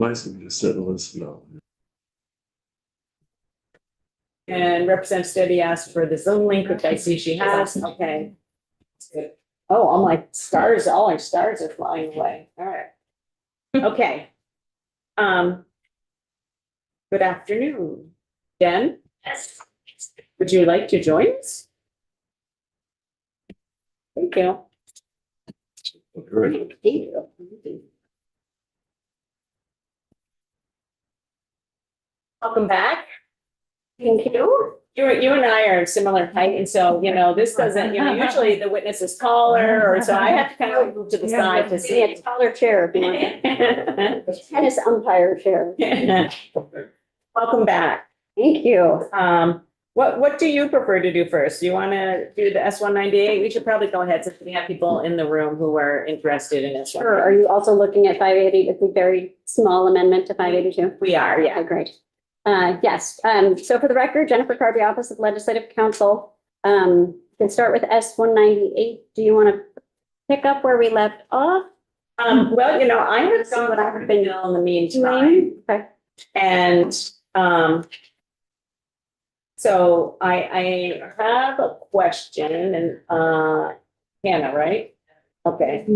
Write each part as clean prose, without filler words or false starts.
License just said listen up. And Representative Steddy asked for the Zoom link, which I see she has. Okay. That's good. Oh, all my stars are flying away. All right. Okay. Good afternoon. Jen? Yes. Would you like to join us? Thank you. Great. Thank you. Welcome back. Thank you. You and I are similar height, and so, this doesn't, usually the witness is taller, or so I have to kind of move to the side to see A taller chair if you want. Tennis umpire chair. Welcome back. Thank you. What do you prefer to do first? Do you want to do the S-198? We should probably go ahead since we have people in the room who are interested in S-198. Sure. Are you also looking at 580, a very small amendment to 582? We are, yeah. Okay, great. Yes. So for the record, Jennifer Carby, Office of Legislative Counsel. Can start with S-198. Do you want to pick up where we left off? Well, I have gone what I've been doing in the meantime. Okay. And, so I have a question and, Hannah, right? Okay.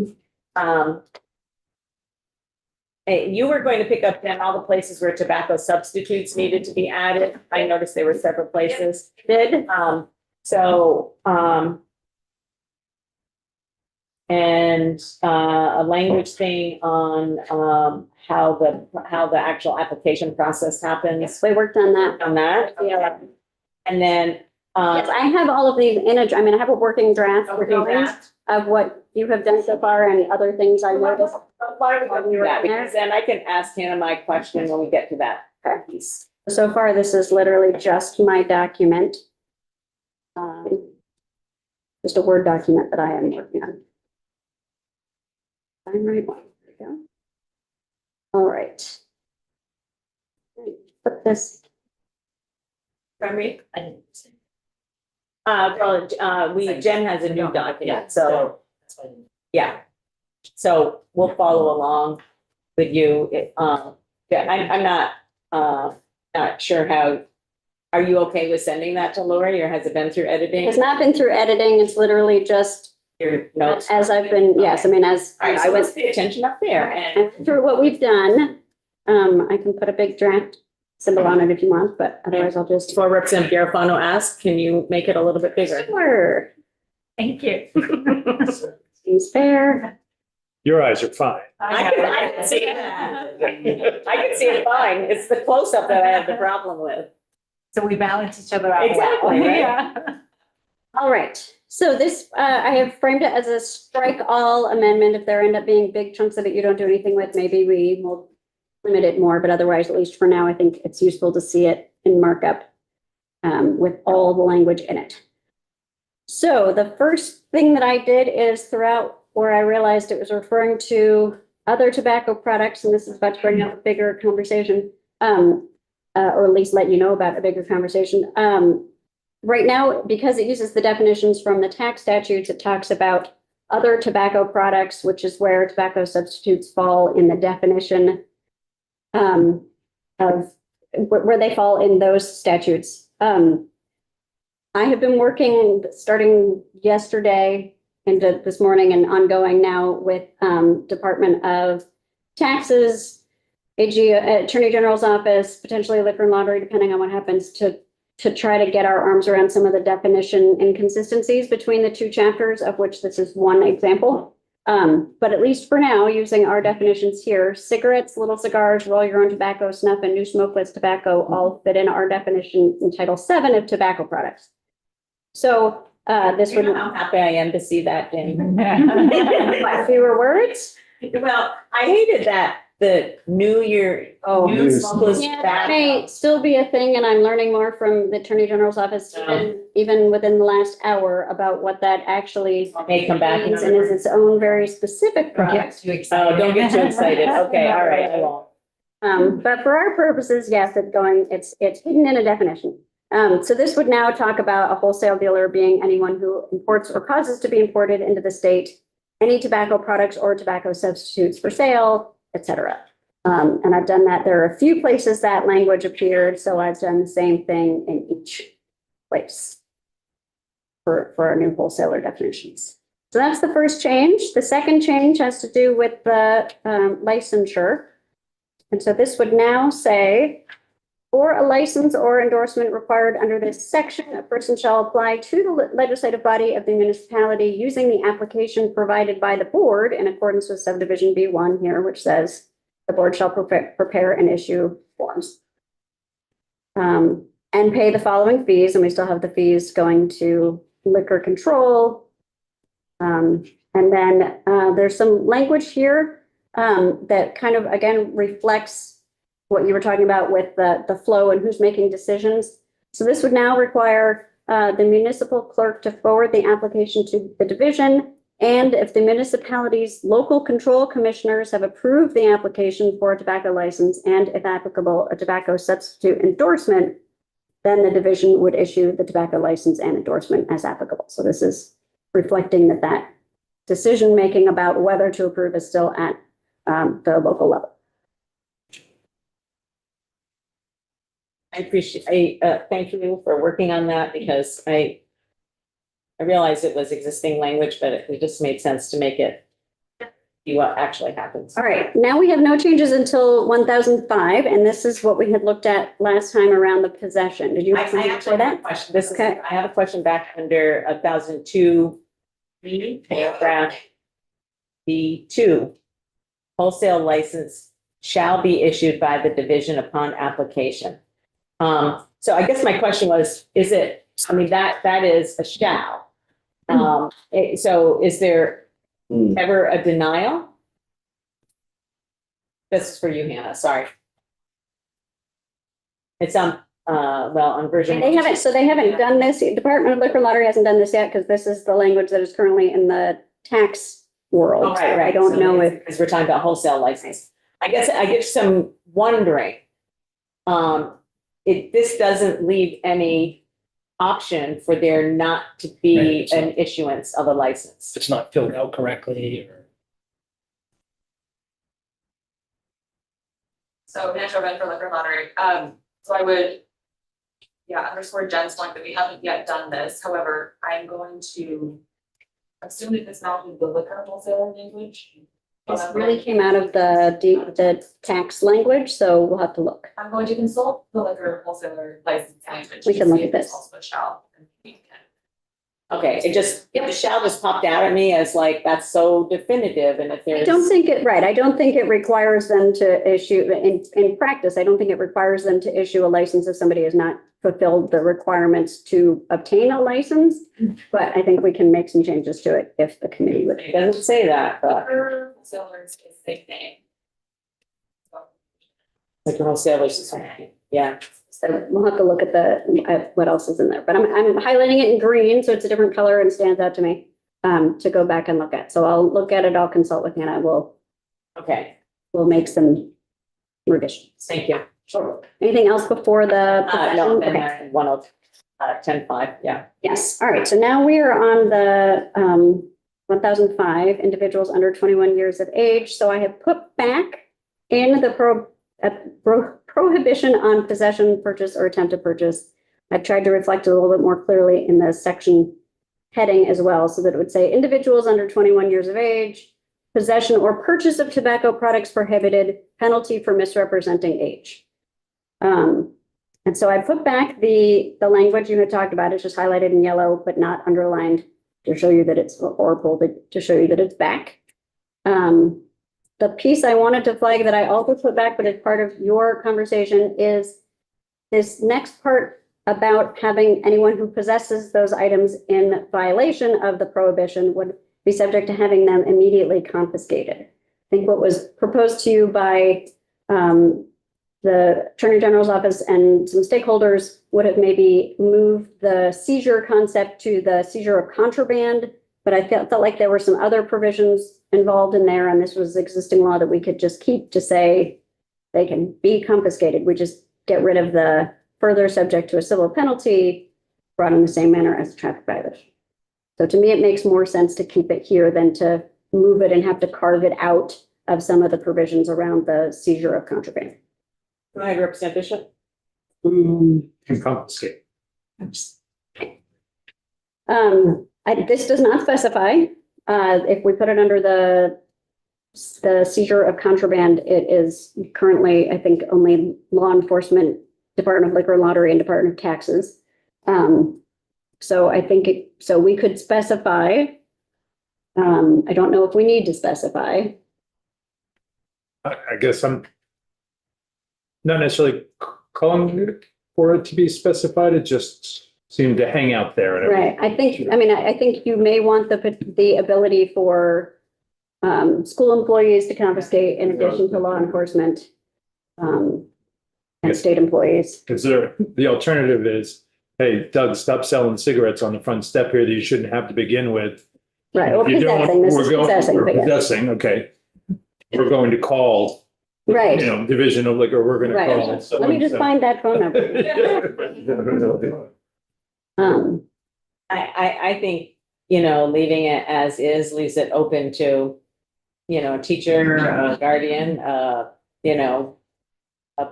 Hey, you were going to pick up then all the places where tobacco substitutes needed to be added. I noticed there were several places. Did? And a language thing on how the actual application process happens. We worked on that. On that, Yeah. and then Yes, I have all of these in I have a working draft we're doing going that. of what you have done so far and other things I noticed. Why don't we go through that? Because then I can ask Hannah my question when we get to that piece. So far, this is literally just my document. Just a Word document that I am working on. I'm right one. There we go. All right. Put this. From me? Jen has a new document, so, yeah. So we'll follow along with you. I'm not sure how, are you okay with sending that to Lori, or has it been through editing? It's not been through editing. It's literally just Your notes? as I've been, yes, I mean, as All right, I so went let's pay attention up there and. through what we've done. I can put a big draft symbol on it if you want, but otherwise I'll just. Before Representative Garofano asks, can you make it a little bit bigger? Sure. Thank you. Seems fair. Your eyes are fine. I can see that. I can see it fine. It's the close-up that I have the problem with. So we balance each other out. Exactly, right? Yeah. All right. So this, I have framed it as a strike all amendment. If there end up being big chunks of it you don't do anything with, maybe we will limit it more, but otherwise, at least for now, I think it's useful to see it in markup with all the language in it. So the first thing that I did is throughout where I realized it was referring to other tobacco products, and this is about to bring up a bigger conversation, or at least let you know about a bigger conversation. Right now, because it uses the definitions from the tax statutes, it talks about other tobacco products, which is where tobacco substitutes fall in the definition of where they fall in those statutes. I have been working starting yesterday into this morning and ongoing now with Department of Taxes, AG, Attorney General's office, potentially liquor and lottery, depending on what happens, to try to get our arms around some of the definition inconsistencies between the two chapters, of which this is one example. But at least for now, using our definitions here, cigarettes, little cigars, roll your own tobacco, snuff, and new smokeless tobacco all fit in our definition in Title VII of tobacco products. So this would. How happy I am to see that, Jen. Fewer words? Well, I hated that, the new year, new Yes. smokeless Yeah, that tobacco. may still be a thing, and I'm learning more from the Attorney General's office, even within the last hour, about what that actually May come back. means and is its own very specific product. Too excited. Oh, don't get too excited. Okay, all right, I won't. But for our purposes, yes, it's hidden in a definition. So this would now talk about a wholesale dealer being anyone who imports or causes to be imported into the state any tobacco products or tobacco substitutes for sale, etc. And I've done that. There are a few places that language appeared, so I've done the same thing in each place for our new wholesaler definitions. So that's the first change. The second change has to do with the licensure. And so this would now say, for a license or endorsement required under this section, a person shall apply to the legislative body of the municipality using the application provided by the board in accordance with subdivision B1 here, which says the board shall prepare and issue forms. And pay the following fees, and we still have the fees going to liquor control. And then there's some language here that kind of, again, reflects what you were talking about with the flow and who's making decisions. So this would now require the municipal clerk to forward the application to the division. And if the municipality's local control commissioners have approved the application for a tobacco license and, if applicable, a tobacco substitute endorsement, then the division would issue the tobacco license and endorsement as applicable. So this is reflecting that decision-making about whether to approve is still at the local level. I appreciate, thank you for working on that because I realized it was existing language, but it just made sense to make it be what actually happens. All right, now we have no changes until 1005, and this is what we had looked at last time around the possession. Did you I have something to actually say have a that? question. This is, Okay. I have a question back under 1002, paragraph B2. Wholesale license shall be issued by the division upon application. So I guess my question was, is it, I mean, that is a shall. So is there ever a denial? This is for you, Hannah, sorry. It's on, on version. They haven't done this. Department of Liquor and Lottery hasn't done this yet because this is the language that is currently in the tax world. Oh, right. I don't know if. Because we're talking about wholesale license. I guess I get some wondering. This doesn't leave any option for there not to be an issuance of a license. If it's not filled out correctly or. So National Event for Liquor Lottery, so I would, underscore Jen's point that we haven't yet done this, however, I'm going to assume that this now is the liquor wholesaler language. This really came out of the tax language, so we'll have to look. I'm going to consult the liquor wholesaler license language. We to can look see at if it's this. Also shall. And we can- Okay, the shall just popped out at me as like, that's so definitive and if there's. I don't think it requires them to issue, in practice, I don't think it requires them to issue a license if somebody has not fulfilled the requirements to obtain a license. But I think we can make some changes to it if the committee would. It doesn't say that, but Liquor wholesalers is the same name. So, like the wholesalers society, yeah. So we'll have to look at what else is in there, but I'm highlighting it in green, so it's a different color and stands out to me, to go back and look at. So I'll look at it, I'll consult with Hannah, Okay, we'll make some revisions. thank you. Sure. Anything else before the? No, possession? then Okay. one of 10.5, yeah. Yes, all right, so now we are on the 1005, individuals under 21 years of age. So I have put back in the prohibition on possession, purchase, or attempted purchase. I've tried to reflect it a little bit more clearly in the section heading as well, so that it would say individuals under 21 years of age, possession or purchase of tobacco products prohibited, penalty for misrepresenting age. And so I put back the language you had talked about. It's just highlighted in yellow, but not underlined to show you that it's, or bolded to show you that it's back. The piece I wanted to flag that I also put back, but as part of your conversation, is this next part about having anyone who possesses those items in violation of the prohibition would be subject to having them immediately confiscated. I think what was proposed to you by the Attorney General's office and some stakeholders would have maybe moved the seizure concept to the seizure of contraband, but I felt like there were some other provisions involved in there, and this was existing law that we could just keep to say they can be confiscated. We just get rid of the further subject to a civil penalty brought in the same manner as a traffic violation. So to me, it makes more sense to keep it here than to move it and have to carve it out of some of the provisions around the seizure of contraband. Go ahead, Representative Bishop. Can confiscate. This does not specify, if we put it under the seizure of contraband, it is currently, I think, only law enforcement, Department of Liquor and Lottery, and Department of Taxes. So I think so we could specify. I don't know if we need to specify. I guess I'm not necessarily calling for it to be specified. It just seemed to hang out there. And Right, I think you may want the ability for school employees to confiscate in addition to law enforcement and state employees. Consider the alternative is, hey, Doug, stop selling cigarettes on the front step here that you shouldn't have to begin with. Right, or You don't- possessing, this is we're going- possessing, we're but yeah. Possessing, okay. We're going to call, Right, Division of Liquor, we're gonna right. call. Let me just find that phone number. I think, leaving it as is leaves it open to, a teacher, a guardian, a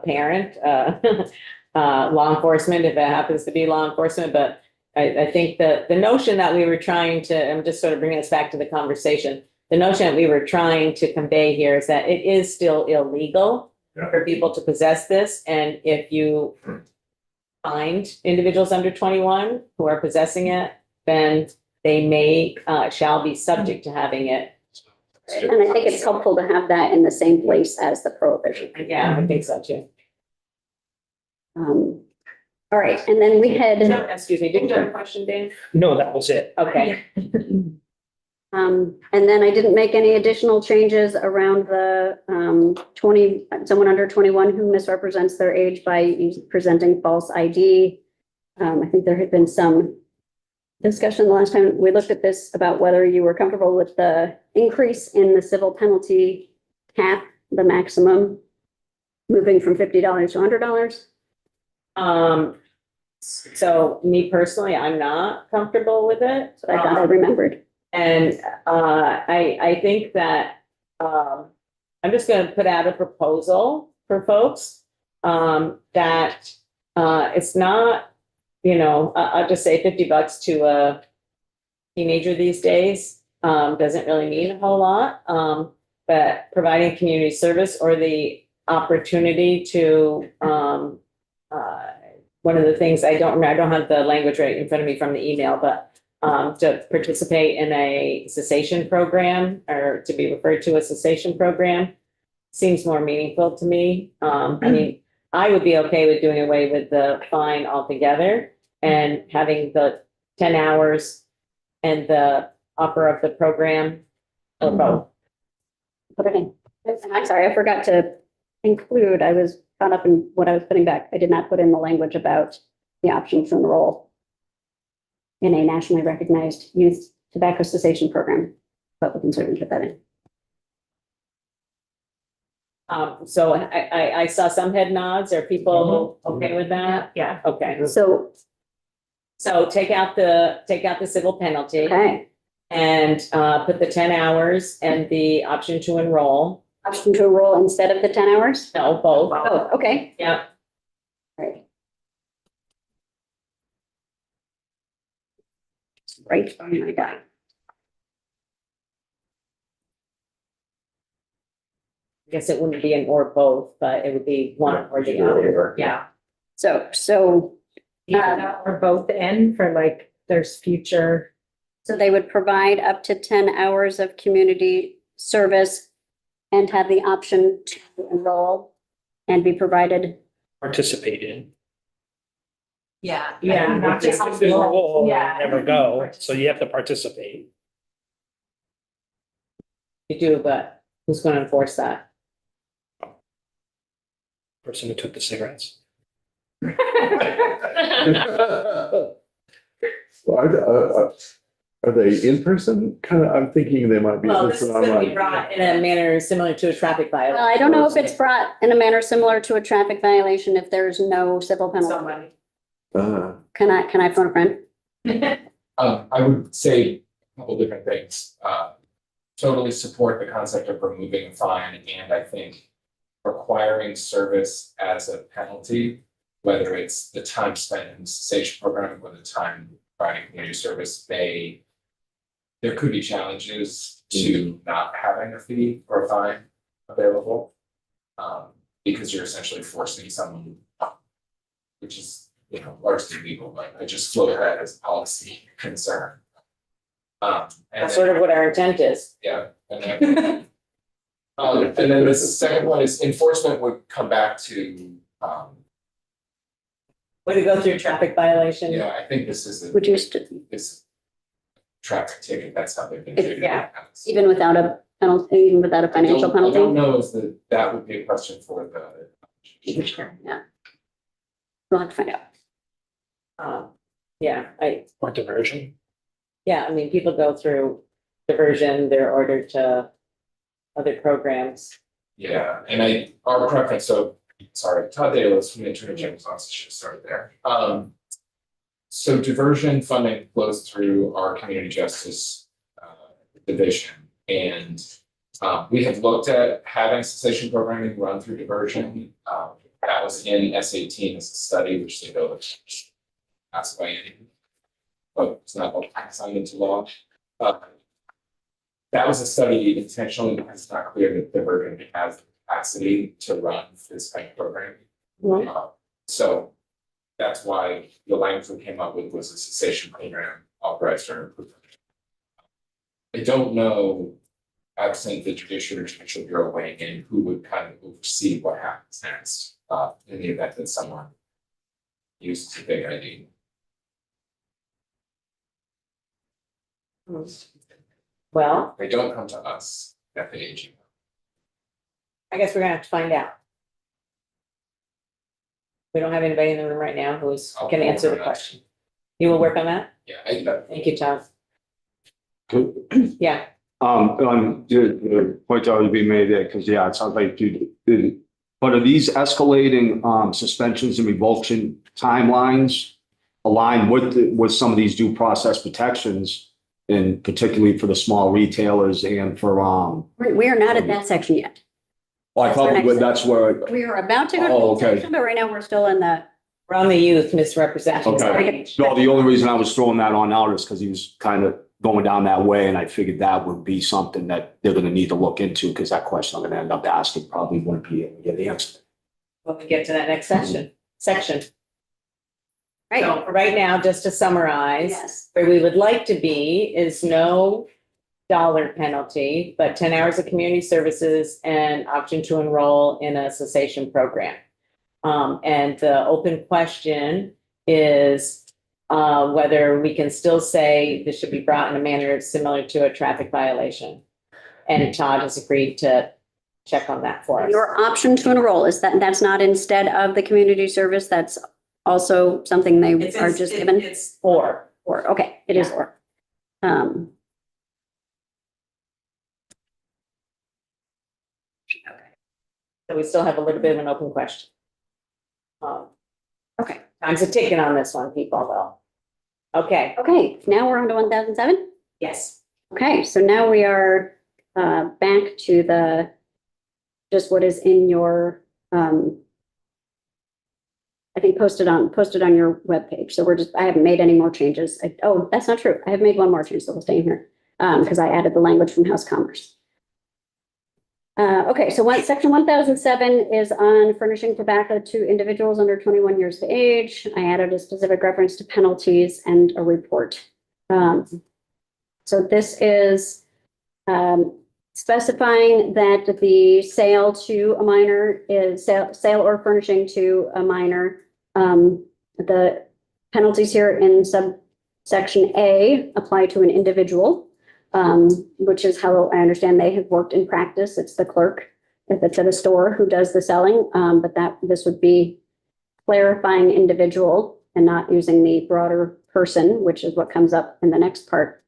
parent, law enforcement, if it happens to be law enforcement, but I think that the notion that we were trying to, I'm just sort of bringing us back to the conversation. The notion that we were trying to convey here is that it is still illegal for people to possess this. And if you find individuals under 21 who are possessing it, then they shall be subject to having it. And I think it's helpful to have that in the same place as the prohibition. Yeah, I think so too. All right, and then we had, Excuse me, did you have a question, Dave? No, that was it. Okay. and then I didn't make any additional changes around the 20, someone under 21 who misrepresents their age by presenting false ID. I think there had been some discussion the last time we looked at this about whether you were comfortable with the increase in the civil penalty cap, the maximum, moving from $50 to $100. So me personally, I'm not comfortable with it. I thought I remembered. And I think that I'm just going to put out a proposal for folks that it's not, I'll just say $50 to a teenager these days doesn't really mean a whole lot. But providing community service or the opportunity to one of the things I don't have the language right in front of me from the email, but to participate in a cessation program or to be referred to a cessation program seems more meaningful to me. I mean, I would be okay with doing away with the fine altogether and having the 10 hours and the offer of the program or both. Put it in. And I'm sorry, I forgot to include, I was caught up in what I was putting back. I did not put in the language about the option to enroll in a nationally recognized youth tobacco cessation program, but we can certainly put that in. So I saw some head nods. Are people okay with that? Yeah. Okay, So, so take out the civil penalty okay, and put the 10 hours and the option to enroll. option to enroll instead of the 10 hours? No, both. Oh, okay, Yeah. right. Right, oh my God. I guess it wouldn't be an or both, but it would be one or the other. Yeah. So Or both in for like, there's future. So they would provide up to 10 hours of community service and have the option to enroll and be provided. Participate in. Yeah. Yeah, not If just. there's a role, Yeah. never go, so you have to participate. You do, but who's going to enforce that? Person who took the cigarettes. Are they in person? Kind of, I'm thinking they might be. Well, this this is one going to be online. brought in a manner similar to a traffic violation. Well, I don't know if it's brought in a manner similar to a traffic violation if there's no civil penalty. Somebody. Can I phone a friend? I would say a couple different things. totally support the concept of removing a fine, and I think requiring service as a penalty, whether it's the time spent in the cessation program or the time providing community service, there could be challenges to not having a fee or a fine available. Because you're essentially forcing someone, which is, largely legal, but I just float that as a policy concern. And That's sort of what our intent is. yeah, and then the second one is enforcement would come back to, Would it go through traffic violation? yeah, I think this is Reduced, this traffic ticket, that's how they've been treated. Yeah. even without a penalty, even without a financial I don't penalty? know is that would be a question for the. Sure, yeah. We'll have to find out. Yeah, Or diversion. I mean, people go through diversion, they're ordered to other programs. Yeah, and our preference, so, sorry, Todd Dalis from the Attorney General's office should have started there. So diversion funding flows through our community justice division. And we have looked at having cessation programming run through diversion. That was in S18 as a study, which they know that's by any, but it's not signed into law. That was a study intentionally because it's not clear that diversion has the capacity to run this kind of program. So that's why the language we came up with was a cessation program authorized or improved. I don't know, absent the judicial bureau weighing in, who would kind of oversee what happens next, in the event that someone uses a big ID. Well, They don't come to us at the AG. I guess we're gonna have to find out. We don't have anybody in the room right now who's I'll can answer the work on that. question. You will work on that? Yeah, Thank you, Tom. Good. Yeah, On the point that would be made there, because yeah, it sounds like but are these escalating suspensions and revulsion timelines aligned with some of these due process protections? And particularly for the small retailers and for We are not at that section yet. well, I thought that's where, We are about to go to Oh, the okay. section, but right now we're still in the, we're on the youth misrepresentation. Okay. No, the only reason I was throwing that on out is because he was kind of going down that way, and I figured that would be something that they're gonna need to look into, because that question I'm gonna end up asking probably wouldn't be able to get the answer. When we get to that next section. right? So right now, just to summarize, Yes. where we would like to be is no dollar penalty, but 10 hours of community services and option to enroll in a cessation program. And the open question is whether we can still say this should be brought in a manner similar to a traffic violation. And Todd has agreed to check on that for us. Your option to enroll, that's not instead of the community service, that's also something they are just given? It's for. Or, okay, it is or. So we still have a little bit of an open question. Okay, Time's a ticking on this one, people, though. Okay, okay, now we're on to 1007. yes. Okay, so now we are back to just what is in your, I think posted on your webpage. So I haven't made any more changes. Oh, that's not true. I have made one more change, so we'll stay in here because I added the language from House Commerce. Okay, so section 1007 is on furnishing tobacco to individuals under 21 years of age. I added a specific reference to penalties and a report. So this is specifying that the sale to a minor is sale or furnishing to a minor. The penalties here in subsection A apply to an individual, which is how I understand they have worked in practice. It's the clerk, if it's at a store, who does the selling, but this would be clarifying individual and not using the broader person, which is what comes up in the next part.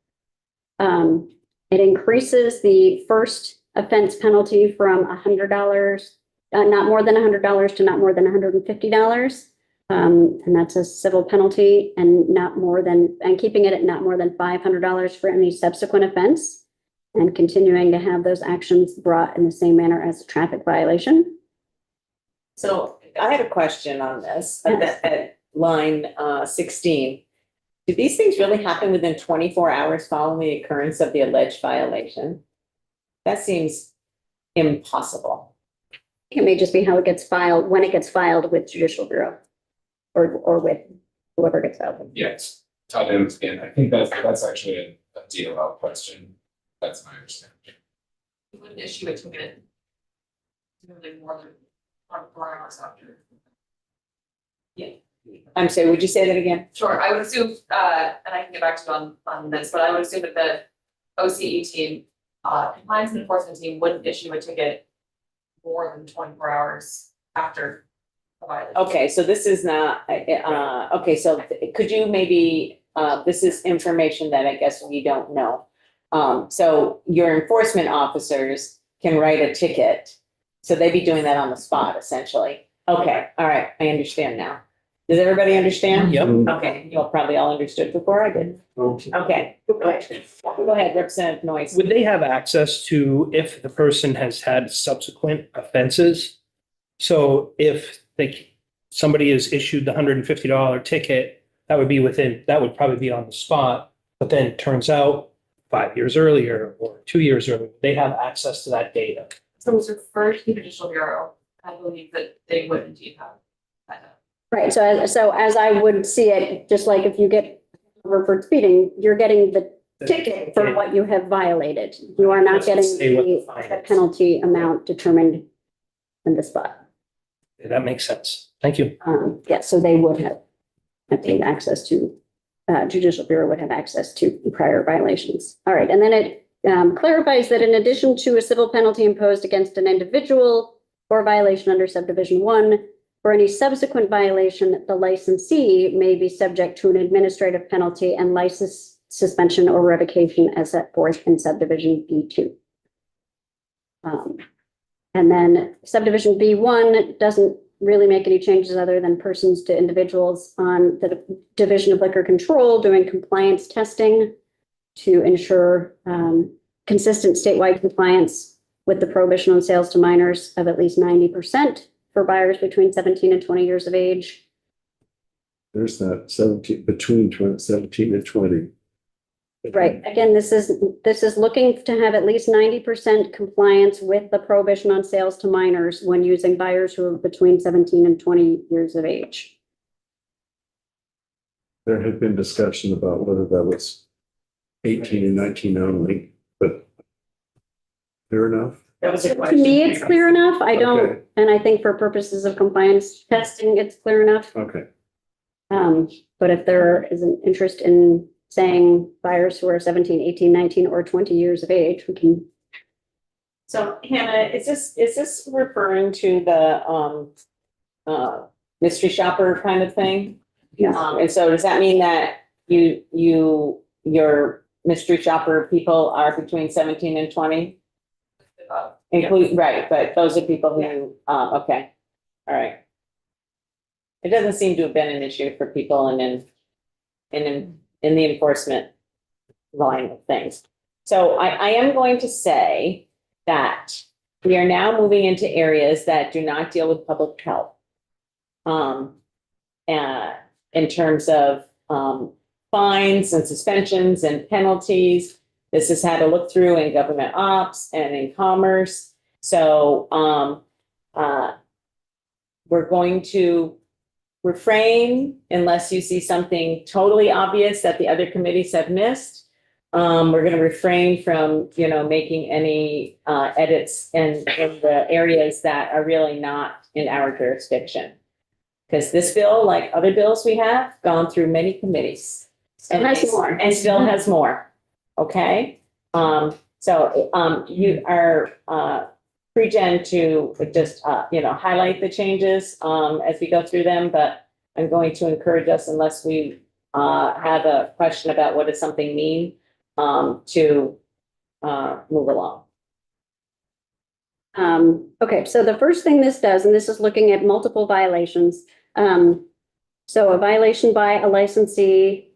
It increases the first offense penalty from $100, not more than $100 to not more than $150. And that's a civil penalty and keeping it at not more than $500 for any subsequent offense. and continuing to have those actions brought in the same manner as a traffic violation. So I had a question on this, Yes. at line 16. Do these things really happen within 24 hours following the occurrence of the alleged violation? That seems impossible. It may just be how it gets filed, when it gets filed with Judicial Bureau or with whoever gets filed. with. Yes, Todd, and I think that's actually a DOL question. That's my understanding. We wouldn't issue a ticket. Really more than 24 hours after. I'm sorry, would you say that again? Sure, I would assume, and I can get back to you on this, but I would assume that the OCE team, compliance and enforcement team wouldn't issue a ticket more than 24 hours after the violation. Okay, so this is not, okay, so could you maybe, this is information that I guess we don't know. So your enforcement officers can write a ticket, so they'd be doing that on the spot essentially. Okay, all right, I understand now. Does everybody understand? Yep. Okay, you all probably all understood before I did. Okay, go ahead, Representative Noyce. Would they have access to if the person has had subsequent offenses? So if somebody is issued the $150 ticket, that would probably be on the spot. But then it turns out 5 years earlier or 2 years earlier, they have access to that data. So it was referred to the Judicial Bureau. I believe that they would indeed have that. Right, so as I would see it, just like if you get over for speeding, you're getting the ticket for what you have violated. You are not getting Doesn't say what the fine the is. penalty amount determined in the spot. That makes sense. Thank you. Yeah, so they would have obtained access to, Judicial Bureau would have access to prior violations. All right, and then it clarifies that in addition to a civil penalty imposed against an individual for violation under subdivision 1, for any subsequent violation, the licensee may be subject to an administrative penalty and license suspension or revocation as set forth in subdivision B2. And then subdivision B1 doesn't really make any changes other than persons to individuals on the Division of Liquor Control doing compliance testing to ensure consistent statewide compliance with the prohibition on sales to minors of at least 90% for buyers between 17 and 20 years of age. There's that 17, between 17 and 20. Right, again, this is looking to have at least 90% compliance with the prohibition on sales to minors when using buyers who are between 17 and 20 years of age. There had been discussion about whether that was 18 and 19 only, but fair enough. That was a To question. me, it's clear enough. I don't, Okay. and I think for purposes of compliance testing, it's clear enough. Okay. But if there is an interest in saying buyers who are 17, 18, 19, or 20 years of age, we can. So Hannah, is this referring to the mystery shopper kind of thing? Yeah. And so does that mean that your mystery shopper people are between 17 and 20? Include, right, but those are people who, okay, all right. It doesn't seem to have been an issue for people in the enforcement line of things. So I am going to say that we are now moving into areas that do not deal with public health. In terms of fines and suspensions and penalties. This has had a look through in government ops and in commerce. So we're going to refrain unless you see something totally obvious that the other committees have missed. We're going to refrain from, making any edits in the areas that are really not in our jurisdiction. Because this bill, like other bills we have, gone through many committees. Still has more. And still has more. Okay? So you are pre-gen to just, highlight the changes as we go through them, but I'm going to encourage us, unless we have a question about what does something mean, to move along. Okay, so the first thing this does, and this is looking at multiple violations. So a violation by a licensee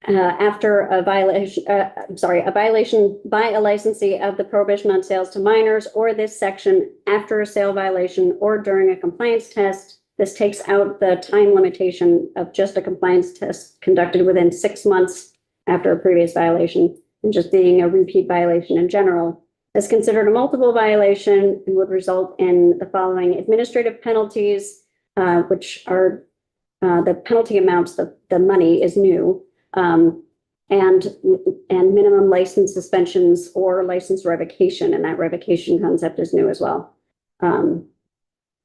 after a violation, a violation by a licensee of the prohibition on sales to minors, or this section after a sale violation or during a compliance test. This takes out the time limitation of just a compliance test conducted within 6 months after a previous violation, and just being a repeat violation in general. Is considered a multiple violation and would result in the following administrative penalties, which are the penalty amounts, the money is new, and minimum license suspensions or license revocation, and that revocation concept is new as well.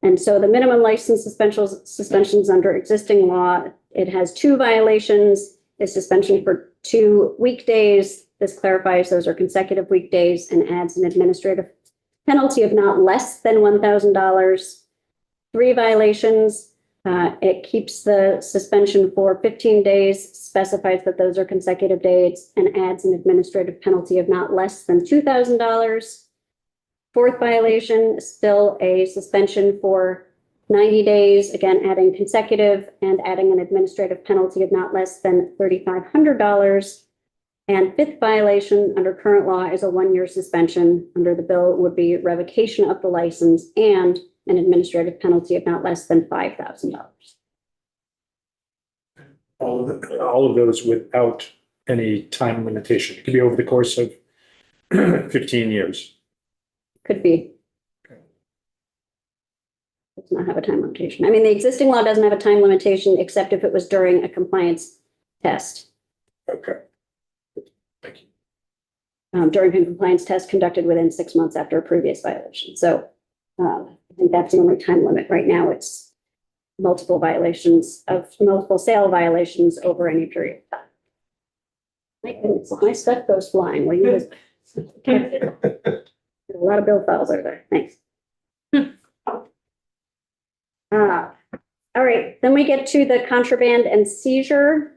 And so the minimum license suspensions under existing law, it has 2 violations, is suspension for 2 weekdays. This clarifies those are consecutive weekdays and adds an administrative penalty of not less than $1,000. 3 violations, it keeps the suspension for 15 days, specifies that those are consecutive days, and adds an administrative penalty of not less than $2,000. 4th violation, still a suspension for 90 days, again, adding consecutive and adding an administrative penalty of not less than $3,500. And 5th violation under current law is a 1-year suspension. Under the bill would be revocation of the license and an administrative penalty of not less than $5,000. All of those without any time limitation. It could be over the course of 15 years. Could be. Does not have a time limitation. I mean, the existing law doesn't have a time limitation except if it was during a compliance test. Okay. Thank you. During a compliance test conducted within 6 months after a previous violation. So I think that's the only time limit right now. It's multiple sale violations over any period of time. My goodness, my stuff goes flying. Will you just a lot of bill files over there. Thanks. All right, then we get to the contraband and seizure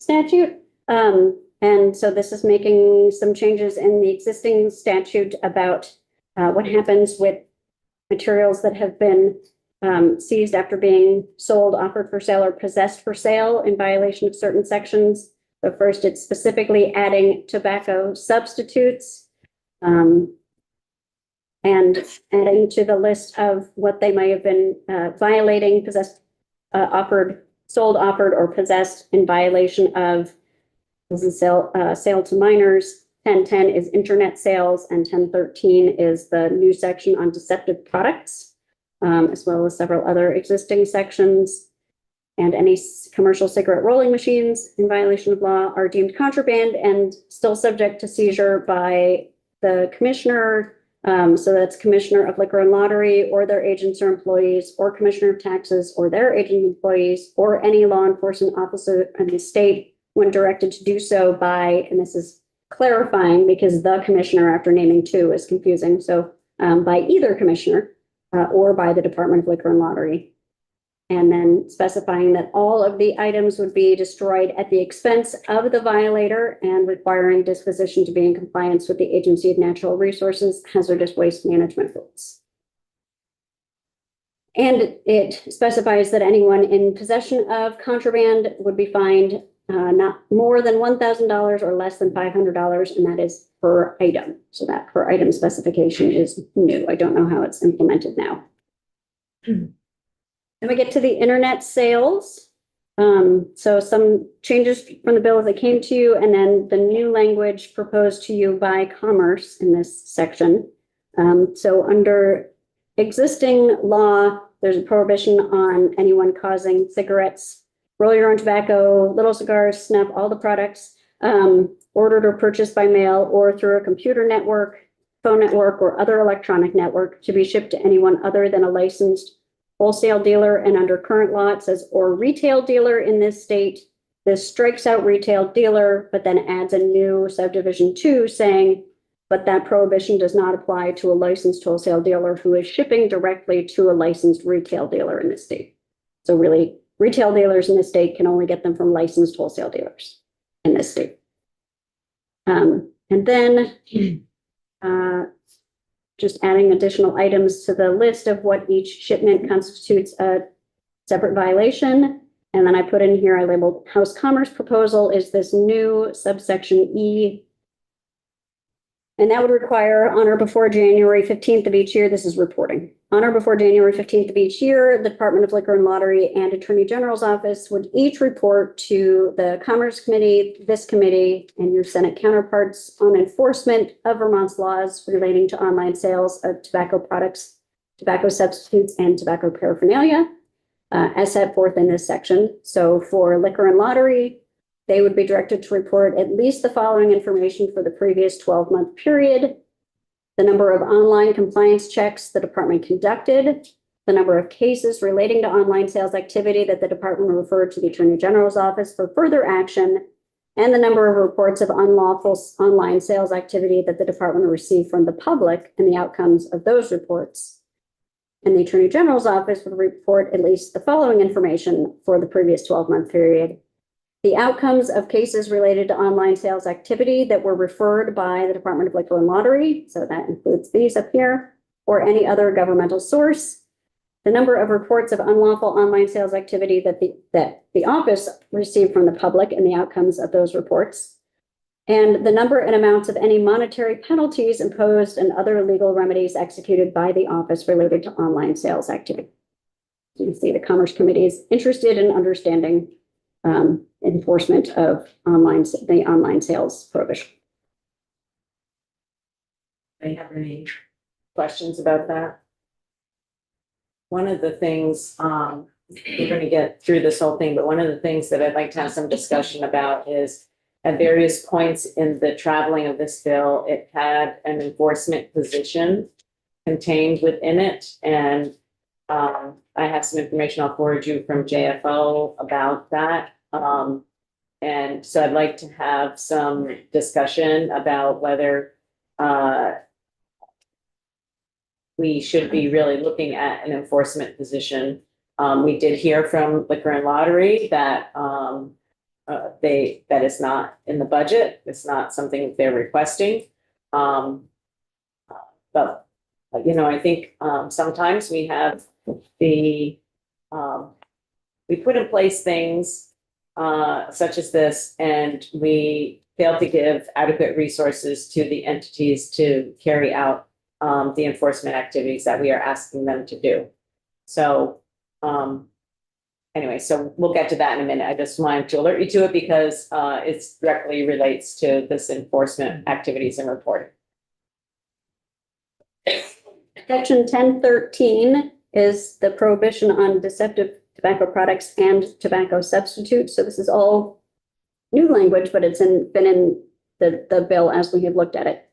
statute. And so this is making some changes in the existing statute about what happens with materials that have been seized after being sold, offered for sale, or possessed for sale in violation of certain sections. So first, it's specifically adding tobacco substitutes and adding to the list of what they may have been violating, possessed, sold, offered, or possessed in violation of. This is sale to minors. 1010 is internet sales, and 1013 is the new section on deceptive products, as well as several other existing sections. And any commercial cigarette rolling machines in violation of law are deemed contraband and still subject to seizure by the commissioner. So that's Commissioner of Liquor and Lottery, or their agents or employees, or Commissioner of Taxes, or their agent employees, or any law enforcement officer in the state when directed to do so by, and this is clarifying because the commissioner after naming 2 is confusing. So by either commissioner or by the Department of Liquor and Lottery. And then specifying that all of the items would be destroyed at the expense of the violator and requiring disposition to be in compliance with the Agency of Natural Resources Hazardous Waste Management rules. And it specifies that anyone in possession of contraband would be fined not more than $1,000 or less than $500, and that is per item. So that per item specification is new. I don't know how it's implemented now. Then we get to the internet sales. So some changes from the bill as they came to you, and then the new language proposed to you by Commerce in this section. So under existing law, there's a prohibition on anyone causing cigarettes, roll your own tobacco, little cigars, snuff, all the products ordered or purchased by mail or through a computer network, phone network, or other electronic network to be shipped to anyone other than a licensed wholesale dealer. And under current law, it says or retail dealer in this state. This strikes out retail dealer, but then adds a new subdivision 2 saying, but that prohibition does not apply to a licensed wholesale dealer who is shipping directly to a licensed retail dealer in this state. So really, retail dealers in this state can only get them from licensed wholesale dealers in this state. And then just adding additional items to the list of what each shipment constitutes a separate violation. And then I put in here, I labeled House Commerce proposal is this new subsection E. And that would require on or before January 15th of each year, this is reporting. On or before January 15th of each year, the Department of Liquor and Lottery and Attorney General's office would each report to the Commerce Committee, this committee, and your Senate counterparts on enforcement of Vermont's laws relating to online sales of tobacco products, tobacco substitutes, and tobacco paraphernalia, as set forth in this section. So for liquor and lottery, they would be directed to report at least the following information for the previous 12-month period: the number of online compliance checks the department conducted, the number of cases relating to online sales activity that the department referred to the Attorney General's office for further action, and the number of reports of unlawful online sales activity that the department received from the public and the outcomes of those reports. And the Attorney General's office would report at least the following information for the previous 12-month period: the outcomes of cases related to online sales activity that were referred by the Department of Liquor and Lottery, so that includes these up here, or any other governmental source, the number of reports of unlawful online sales activity that the office received from the public and the outcomes of those reports, and the number and amounts of any monetary penalties imposed and other legal remedies executed by the office related to online sales activity. You can see the Commerce Committee is interested in understanding enforcement of the online sales prohibition. Any have any questions about that? One of the things, we're going to get through this whole thing, but one of the things that I'd like to have some discussion about is at various points in the traveling of this bill, it had an enforcement position contained within it. And I have some information I'll forward you from JFO about that. And so I'd like to have some discussion about whether we should be really looking at an enforcement position. We did hear from Liquor and Lottery that that is not in the budget. It's not something they're requesting. But you know, I think sometimes we have we put in place things such as this, and we fail to give adequate resources to the entities to carry out the enforcement activities that we are asking them to do. So anyway, so we'll get to that in a minute. I just wanted to alert you to it because it directly relates to this enforcement activities and reporting. Section 1013 is the prohibition on deceptive tobacco products and tobacco substitutes. So this is all new language, but it's been in the bill as we have looked at it.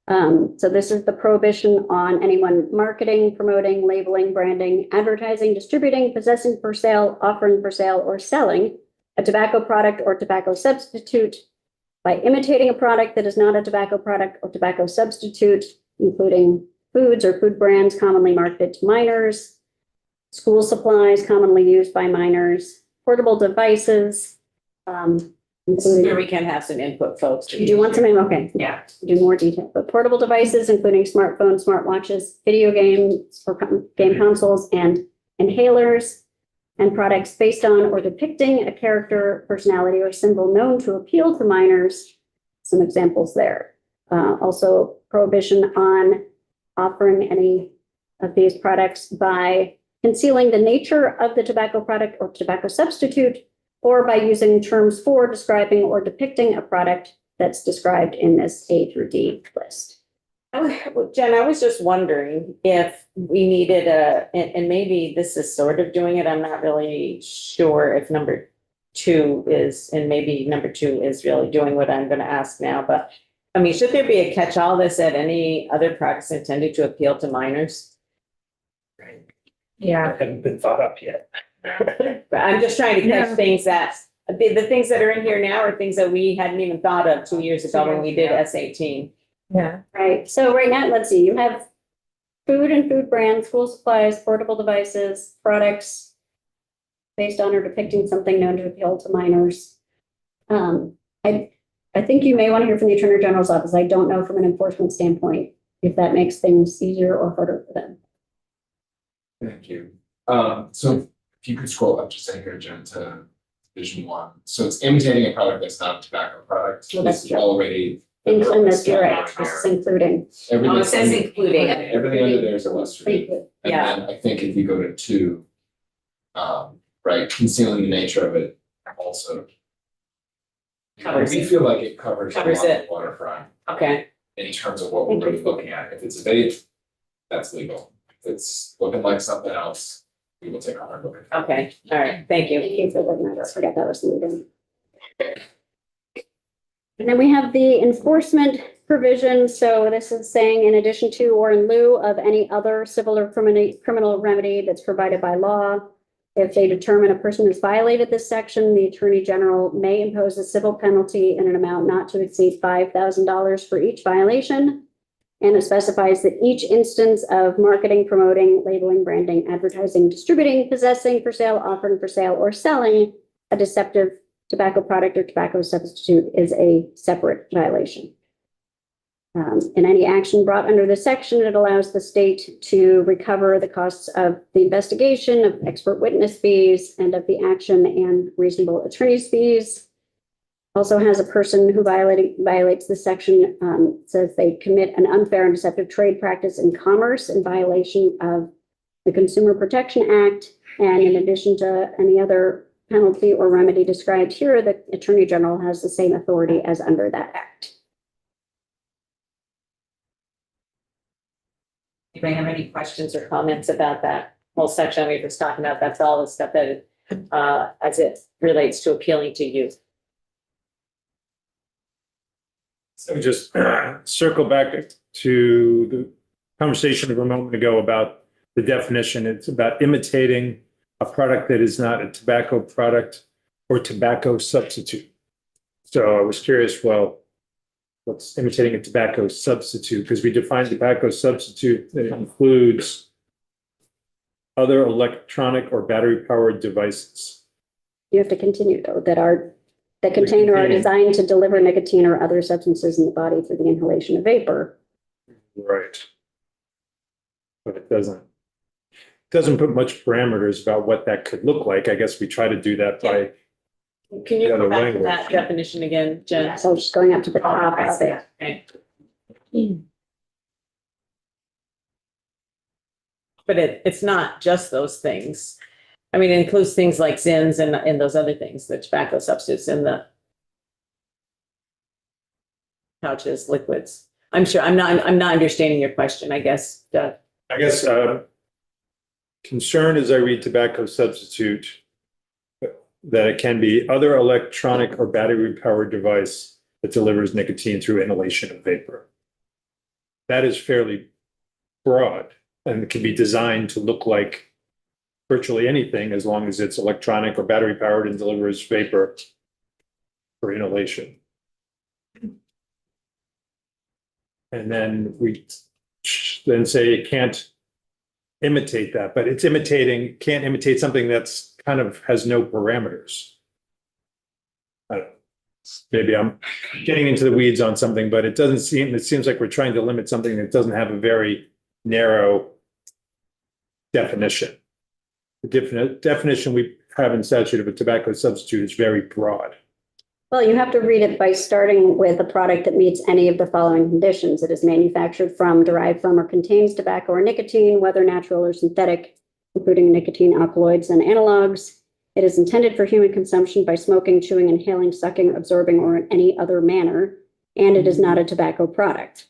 So this is the prohibition on anyone marketing, promoting, labeling, branding, advertising, distributing, possessing for sale, offering for sale, or selling a tobacco product or tobacco substitute by imitating a product that is not a tobacco product or tobacco substitute, including foods or food brands commonly marketed to minors, school supplies commonly used by minors, portable devices. This is where we can have some input, folks. You do want some, okay. Yeah. Do more detail, but portable devices, including smartphones, smartwatches, video games, or game consoles, and inhalers, and products based on or depicting a character, personality, or symbol known to appeal to minors. Some examples there. Also, prohibition on offering any of these products by concealing the nature of the tobacco product or tobacco substitute, or by using terms for describing or depicting a product that's described in this A through D list. Jen, I was just wondering if we needed and maybe this is sort of doing it. I'm not really sure if number 2 is, and maybe number 2 is really doing what I'm going to ask now. But I mean, should there be a catch-all that said any other products intended to appeal to minors? Yeah. That haven't been thought up yet. But I'm just trying to catch things that, the things that are in here now are things that we hadn't even thought of 2 years ago when we did S18. Yeah. Right, so right now, let's see, you have food and food brands, school supplies, portable devices, products based on or depicting something known to appeal to minors. I think you may want to hear from the Attorney General's office. I don't know from an enforcement standpoint if that makes things easier or harder for them. Thank you. So if you could scroll up just a hair, Jen, to Division 1. So it's imitating a product that's not a tobacco product. Well, that's It's true. already. And this, you're right, this is including. Oh, it says including. Everything under there is illustrative. And Yeah. then I think if you go to 2, right, concealing the nature of it also. Covers We it. feel like it covers a lot Covers of it. waterfront Okay, in terms of what we're really looking at. If it's a vape, that's legal. If it's looking like something else, we will take a hard look at it. okay, all right, thank you. Thank you for that. I forgot that was the meeting. And then we have the enforcement provision. So this is saying in addition to or in lieu of any other civil or criminal remedy that's provided by law, if they determine a person has violated this section, the Attorney General may impose a civil penalty in an amount not to exceed $5,000 for each violation. And it specifies that each instance of marketing, promoting, labeling, branding, advertising, distributing, possessing, for sale, offering for sale, or selling a deceptive tobacco product or tobacco substitute is a separate violation. In any action brought under this section, it allows the state to recover the costs of the investigation, of expert witness fees, and of the action and reasonable attorney's fees. Also has a person who violates this section, says they commit an unfair and deceptive trade practice in commerce in violation of the Consumer Protection Act. And in addition to any other penalty or remedy described here, the Attorney General has the same authority as under that act. Anybody have any questions or comments about that whole section we were just talking about? That's all the stuff that, as it relates to appealing to youth. So just circle back to the conversation of a moment ago about the definition. It's about imitating a product that is not a tobacco product or tobacco substitute. So I was curious, well, what's imitating a tobacco substitute? Because we define tobacco substitute that includes other electronic or battery powered devices. You have to continue though, that contain or are designed to deliver nicotine or other substances in the body through the inhalation of vapor. Right. But it doesn't put much parameters about what that could look like. I guess we try to do that by, Can you Yeah, the go back to language. that definition again, Jen? So just going up to the top I of see it. it. Okay. But it's not just those things. I mean, it includes things like Zins and those other things, the tobacco substitutes in the pouches, liquids. I'm sure, I'm not understanding your question, I guess, Doug. I guess, concern as I read tobacco substitute, that it can be other electronic or battery powered device that delivers nicotine through inhalation of vapor. That is fairly broad and can be designed to look like virtually anything as long as it's electronic or battery powered and delivers vapor for inhalation. And then we then say it can't imitate that, but it's can't imitate something that's kind of has no parameters. I don't know. Maybe I'm getting into the weeds on something, but it seems like we're trying to limit something that doesn't have a very narrow definition. The definition we have in statute of a tobacco substitute is very broad. Well, you have to read it by starting with a product that meets any of the following conditions. It is manufactured from, derived from, or contains tobacco or nicotine, whether natural or synthetic, including nicotine alkaloids and analogs. It is intended for human consumption by smoking, chewing, inhaling, sucking, absorbing, or in any other manner. And it is not a tobacco product.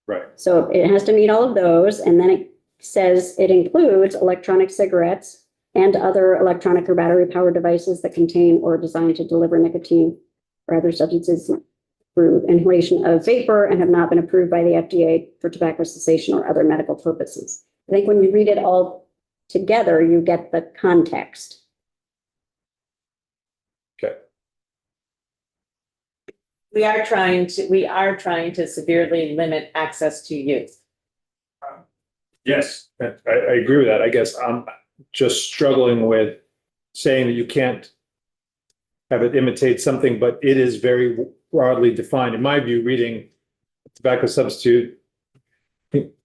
Right. So it has to meet all of those. And then it says it includes electronic cigarettes and other electronic or battery powered devices that contain or are designed to deliver nicotine or other substances through inhalation of vapor and have not been approved by the FDA for tobacco cessation or other medical purposes. I think when you read it all together, you get the context. Okay. We are trying to severely limit access to youth. Yes, I agree with that. I guess I'm just struggling with saying that you can't have it imitate something, but it is very broadly defined. In my view, reading tobacco substitute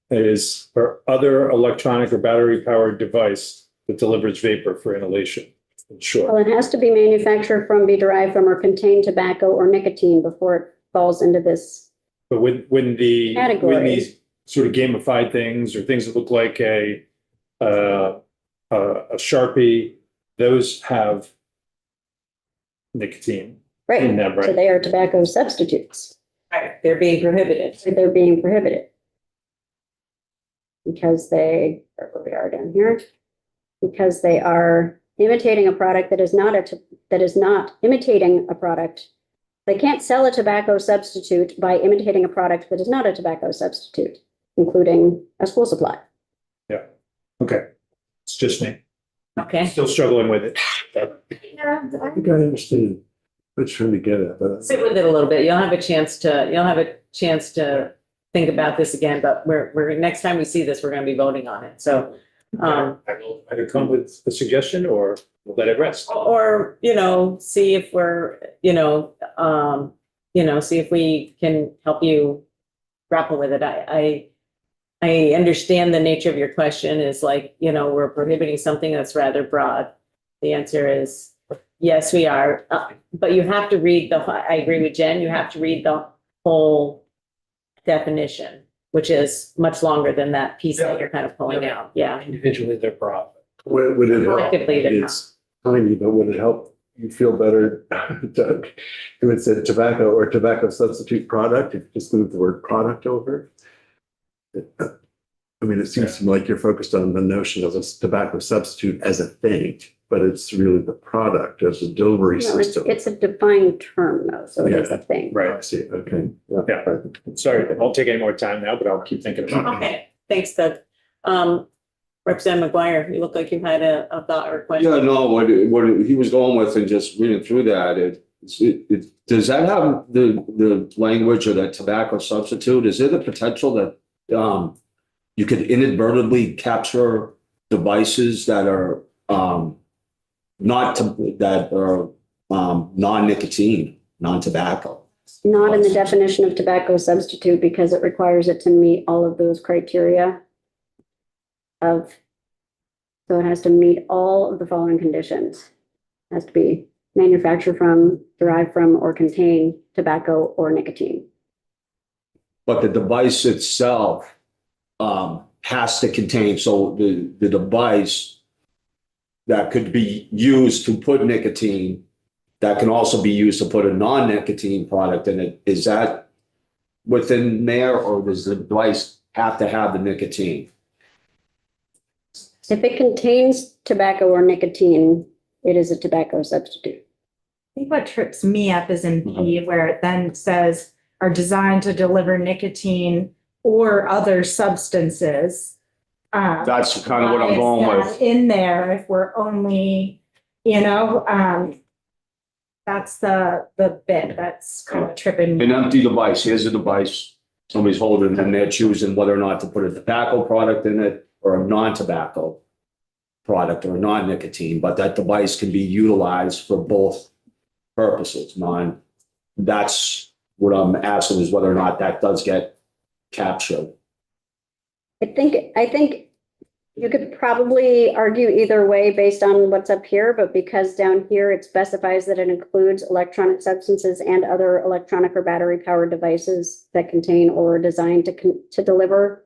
is for other electronic or battery powered device that delivers vapor for inhalation. Sure. Well, it has to be manufactured from, be derived from, or contain tobacco or nicotine before it falls into this. But when Category. these sort of gamified things or things that look like a Sharpie, those have nicotine in them, So right? they are tobacco substitutes. Right, they're being prohibited. So they're being prohibited. Because they, where we are down here, because they are imitating a product that is not imitating a product. They can't sell a tobacco substitute by imitating a product that is not a tobacco substitute, including a school supply. Yeah. Okay. It's just me. Okay. Still struggling with it. I think I understand what you're trying to get at, but. Sit with it a little bit. You'll have a chance to think about this again, but next time we see this, we're gonna be voting on it. So, I will either come with a suggestion or we'll let it rest. or, see if we're, see if we can help you grapple with it. I understand the nature of your question is like, we're prohibiting something that's rather broad. The answer is yes, we are. But you have to read I agree with Jen, you have to read the whole definition, which is much longer than that piece that you're kind of pulling out. Yeah. Individually, they're broad. Would it help? Collectively, they're not. It's tiny, but would it help you feel better, Doug, if it said tobacco or tobacco substitute product, if you just move the word product over? I mean, it seems to me like you're focused on the notion of a tobacco substitute as a thing, but it's really the product as a delivery No, system. it's a defined term though, so it is a thing. I see, okay. Yeah. Sorry, I won't take any more time now, but I'll keep thinking about it. Okay, thanks, Doug. Representative McGuire, you look like you had a thought or a question. Yeah, no, what he was going with and just reading through that, does that have the language of that tobacco substitute? Is there the potential that you could inadvertently capture devices that are non-nicotine, non-tobacco? Not in the definition of tobacco substitute because it requires it to meet all of those criteria so it has to meet all of the following conditions. It has to be manufactured from, derived from, or contain tobacco or nicotine. But the device itself has to contain, so the device that could be used to put nicotine, that can also be used to put a non-nicotine product in it. Is that within there, or does the device have to have the nicotine? If it contains tobacco or nicotine, it is a tobacco substitute. I think what trips me up is in B, where it then says are designed to deliver nicotine or other substances. That's kind of what I'm going Why is with. that in there if we're only, that's the bit that's kind of tripping me. An empty device, here's a device, somebody's holding it and they're choosing whether or not to put a tobacco product in it or a non-tobacco product or non-nicotine, but that device can be utilized for both purposes. That's what I'm asking, is whether or not that does get captured. I think you could probably argue either way based on what's up here, but because down here it specifies that it includes electronic substances and other electronic or battery powered devices that contain or are designed to deliver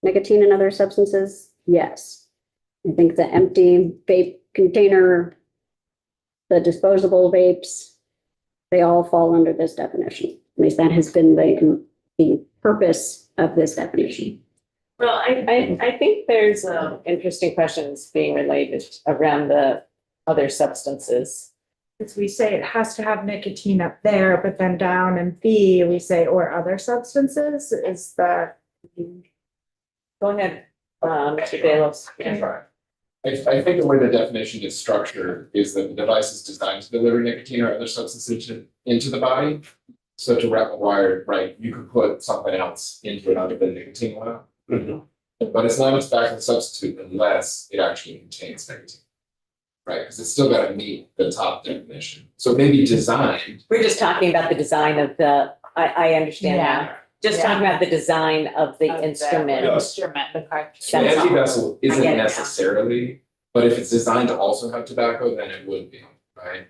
nicotine and other substances, yes. I think the empty vape container, the disposable vapes, they all fall under this definition. At least that has been the purpose of this definition. Well, I think there's interesting questions being related around the other substances. As we say, it has to have nicotine up there, but then down in B, we say, or other substances, is that? Go ahead, Mr. Delos. I think the way the definition is structured is that the device is designed to deliver nicotine or other substances into the body. So to wrap a wire, right, you could put something else into it other than nicotine oil. But it's not a tobacco substitute unless it actually contains nicotine. Right, because it's still got to meet the top definition. So maybe designed. We're just talking about the design of I understand now. Just talking about the design of the instrument. Yes. Instrument, the cartridge. The empty vessel I get isn't it now. necessarily But if it's designed to also have tobacco, then it would be, right?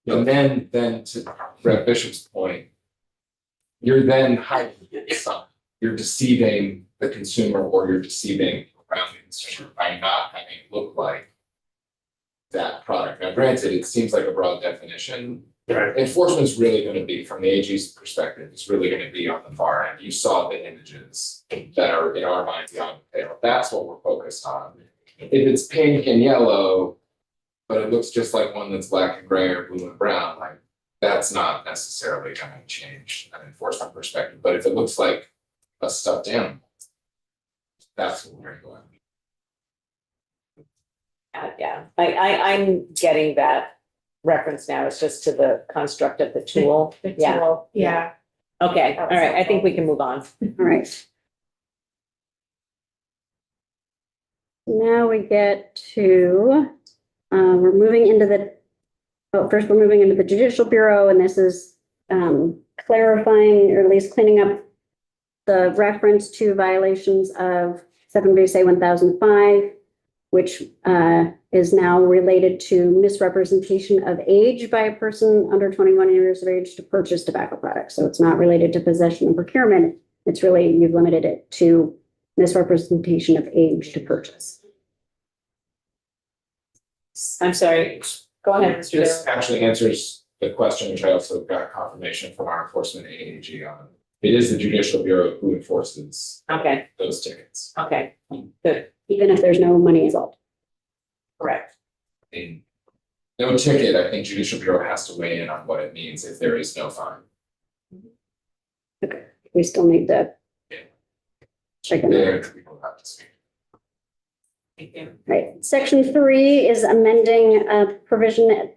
And then to Rep Bishop's point, you're then hiding something. You're deceiving the consumer or you're deceiving around the consumer by not having it look like that product. Now granted, it seems like a broad definition. Right. Enforcement's really gonna be, from the AG's perspective, it's really gonna be on the far end. You saw the images that are in our minds on the pale. That's what we're focused on. If it's pink and yellow, but it looks just like one that's black and gray or blue and brown, like that's not necessarily gonna change an enforcement perspective. But if it looks like a stuffed animal, that's what we're going. Yeah, I'm getting that reference now. It's just to the construct of the tool. The Yeah. tool, yeah. Okay, all right. I think we can move on. All right. Now we get to, we're moving into first we're moving into the Judicial Bureau, and this is clarifying, or at least cleaning up the reference to violations of 7 VSA 1005, which is now related to misrepresentation of age by a person under 21 years of age to purchase tobacco products. So it's not related to possession and procurement. It's really, you've limited it to misrepresentation of age to purchase. I'm sorry. Go ahead, Mr. This Darrow. actually answers the question, which I also got confirmation from our enforcement AG on. It is the Judicial Bureau who enforces Okay, those tickets. okay, good, Even if there's no money involved. correct. In no ticket, I think Judicial Bureau has to weigh in on what it means if there is no fine. Okay, we still need to check it out. There, people have to speak. Thank you. Right, section 3 is amending a provision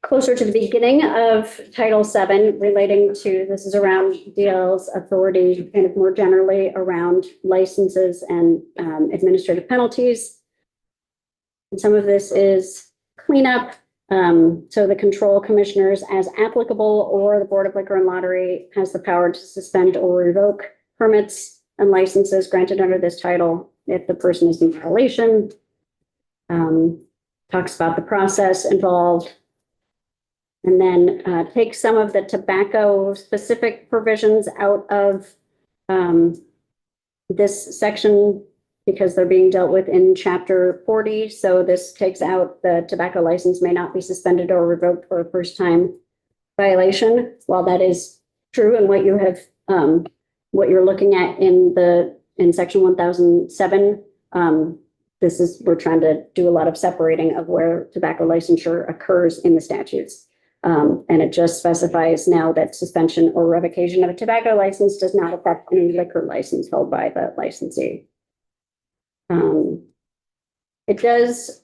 closer to the beginning of Title 7 relating to, this is around DL's authority, kind of more generally around licenses and administrative penalties. And some of this is cleanup. So the control commissioners, as applicable, or the Board of Liquor and Lottery has the power to suspend or revoke permits and licenses granted under this title if the person is in violation. Talks about the process involved. And then take some of the tobacco specific provisions out of this section because they're being dealt with in chapter 40. So this takes out the tobacco license may not be suspended or revoked for a first time violation. While that is true and what you have, what you're looking at in section 1007, we're trying to do a lot of separating of where tobacco licensure occurs in the statutes. And it just specifies now that suspension or revocation of a tobacco license does not affect any liquor license held by the licensee. It does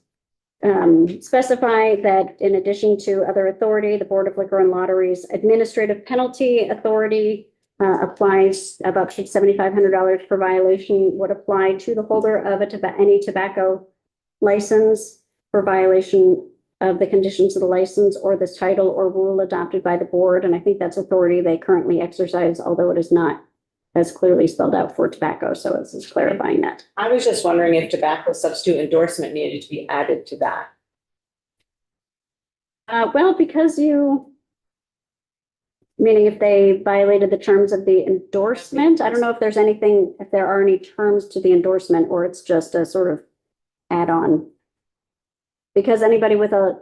specify that in addition to other authority, the Board of Liquor and Lotteries administrative penalty authority applies about $7,500 per violation would apply to the holder of any tobacco license for violation of the conditions of the license or this title or rule adopted by the board. And I think that's authority they currently exercise, although it is not as clearly spelled out for tobacco. So this is clarifying that. I was just wondering if tobacco substitute endorsement needed to be added to that. Well, because meaning if they violated the terms of the endorsement, I don't know if there's anything, if there are any terms to the endorsement or it's just a sort of add-on. Because anybody with an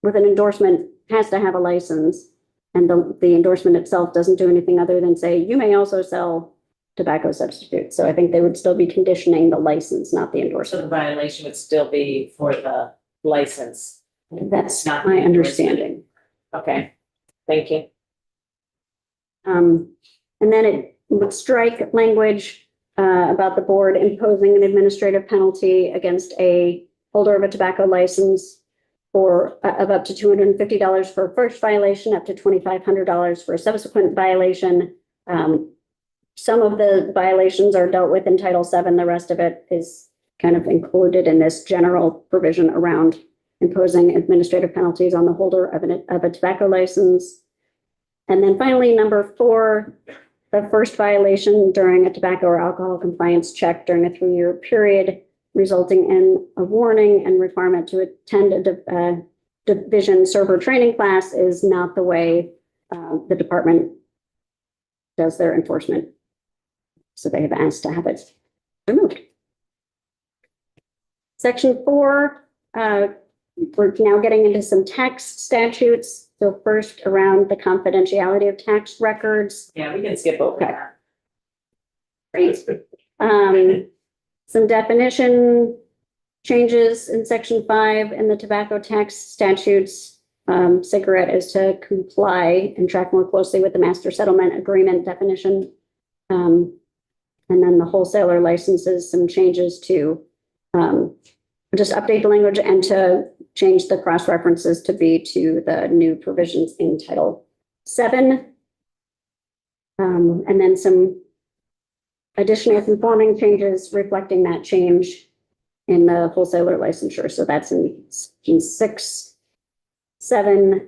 endorsement has to have a license, and the endorsement itself doesn't do anything other than say, you may also sell tobacco substitutes. So I think they would still be conditioning the license, not the So the endorsement. violation would still be for the license. That's Not my the endorsement. understanding. Okay, thank you. And then it would strike language about the board imposing an administrative penalty against a holder of a tobacco license of up to $250 for a first violation, up to $2,500 for a subsequent violation. Some of the violations are dealt with in Title VII. The rest of it is kind of included in this general provision around imposing administrative penalties on the holder of a tobacco license. And then finally, number 4, the first violation during a tobacco or alcohol compliance check during a 3-year period resulting in a warning and requirement to attend a division server training class is not the way the department does their enforcement. So they have asked to have it removed. Section 4, we're now getting into some tax statutes. So first around the confidentiality of tax records. Yeah, we can skip over that. Great. Some definition changes in section 5 in the tobacco tax statutes. Cigarette is to comply and track more closely with the master settlement agreement definition. And then the wholesaler licenses, some changes to just update the language and to change the cross references to be to the new provisions in Title 7. And then some additional conforming changes reflecting that change in the wholesaler licensure. So that's in 6, 7,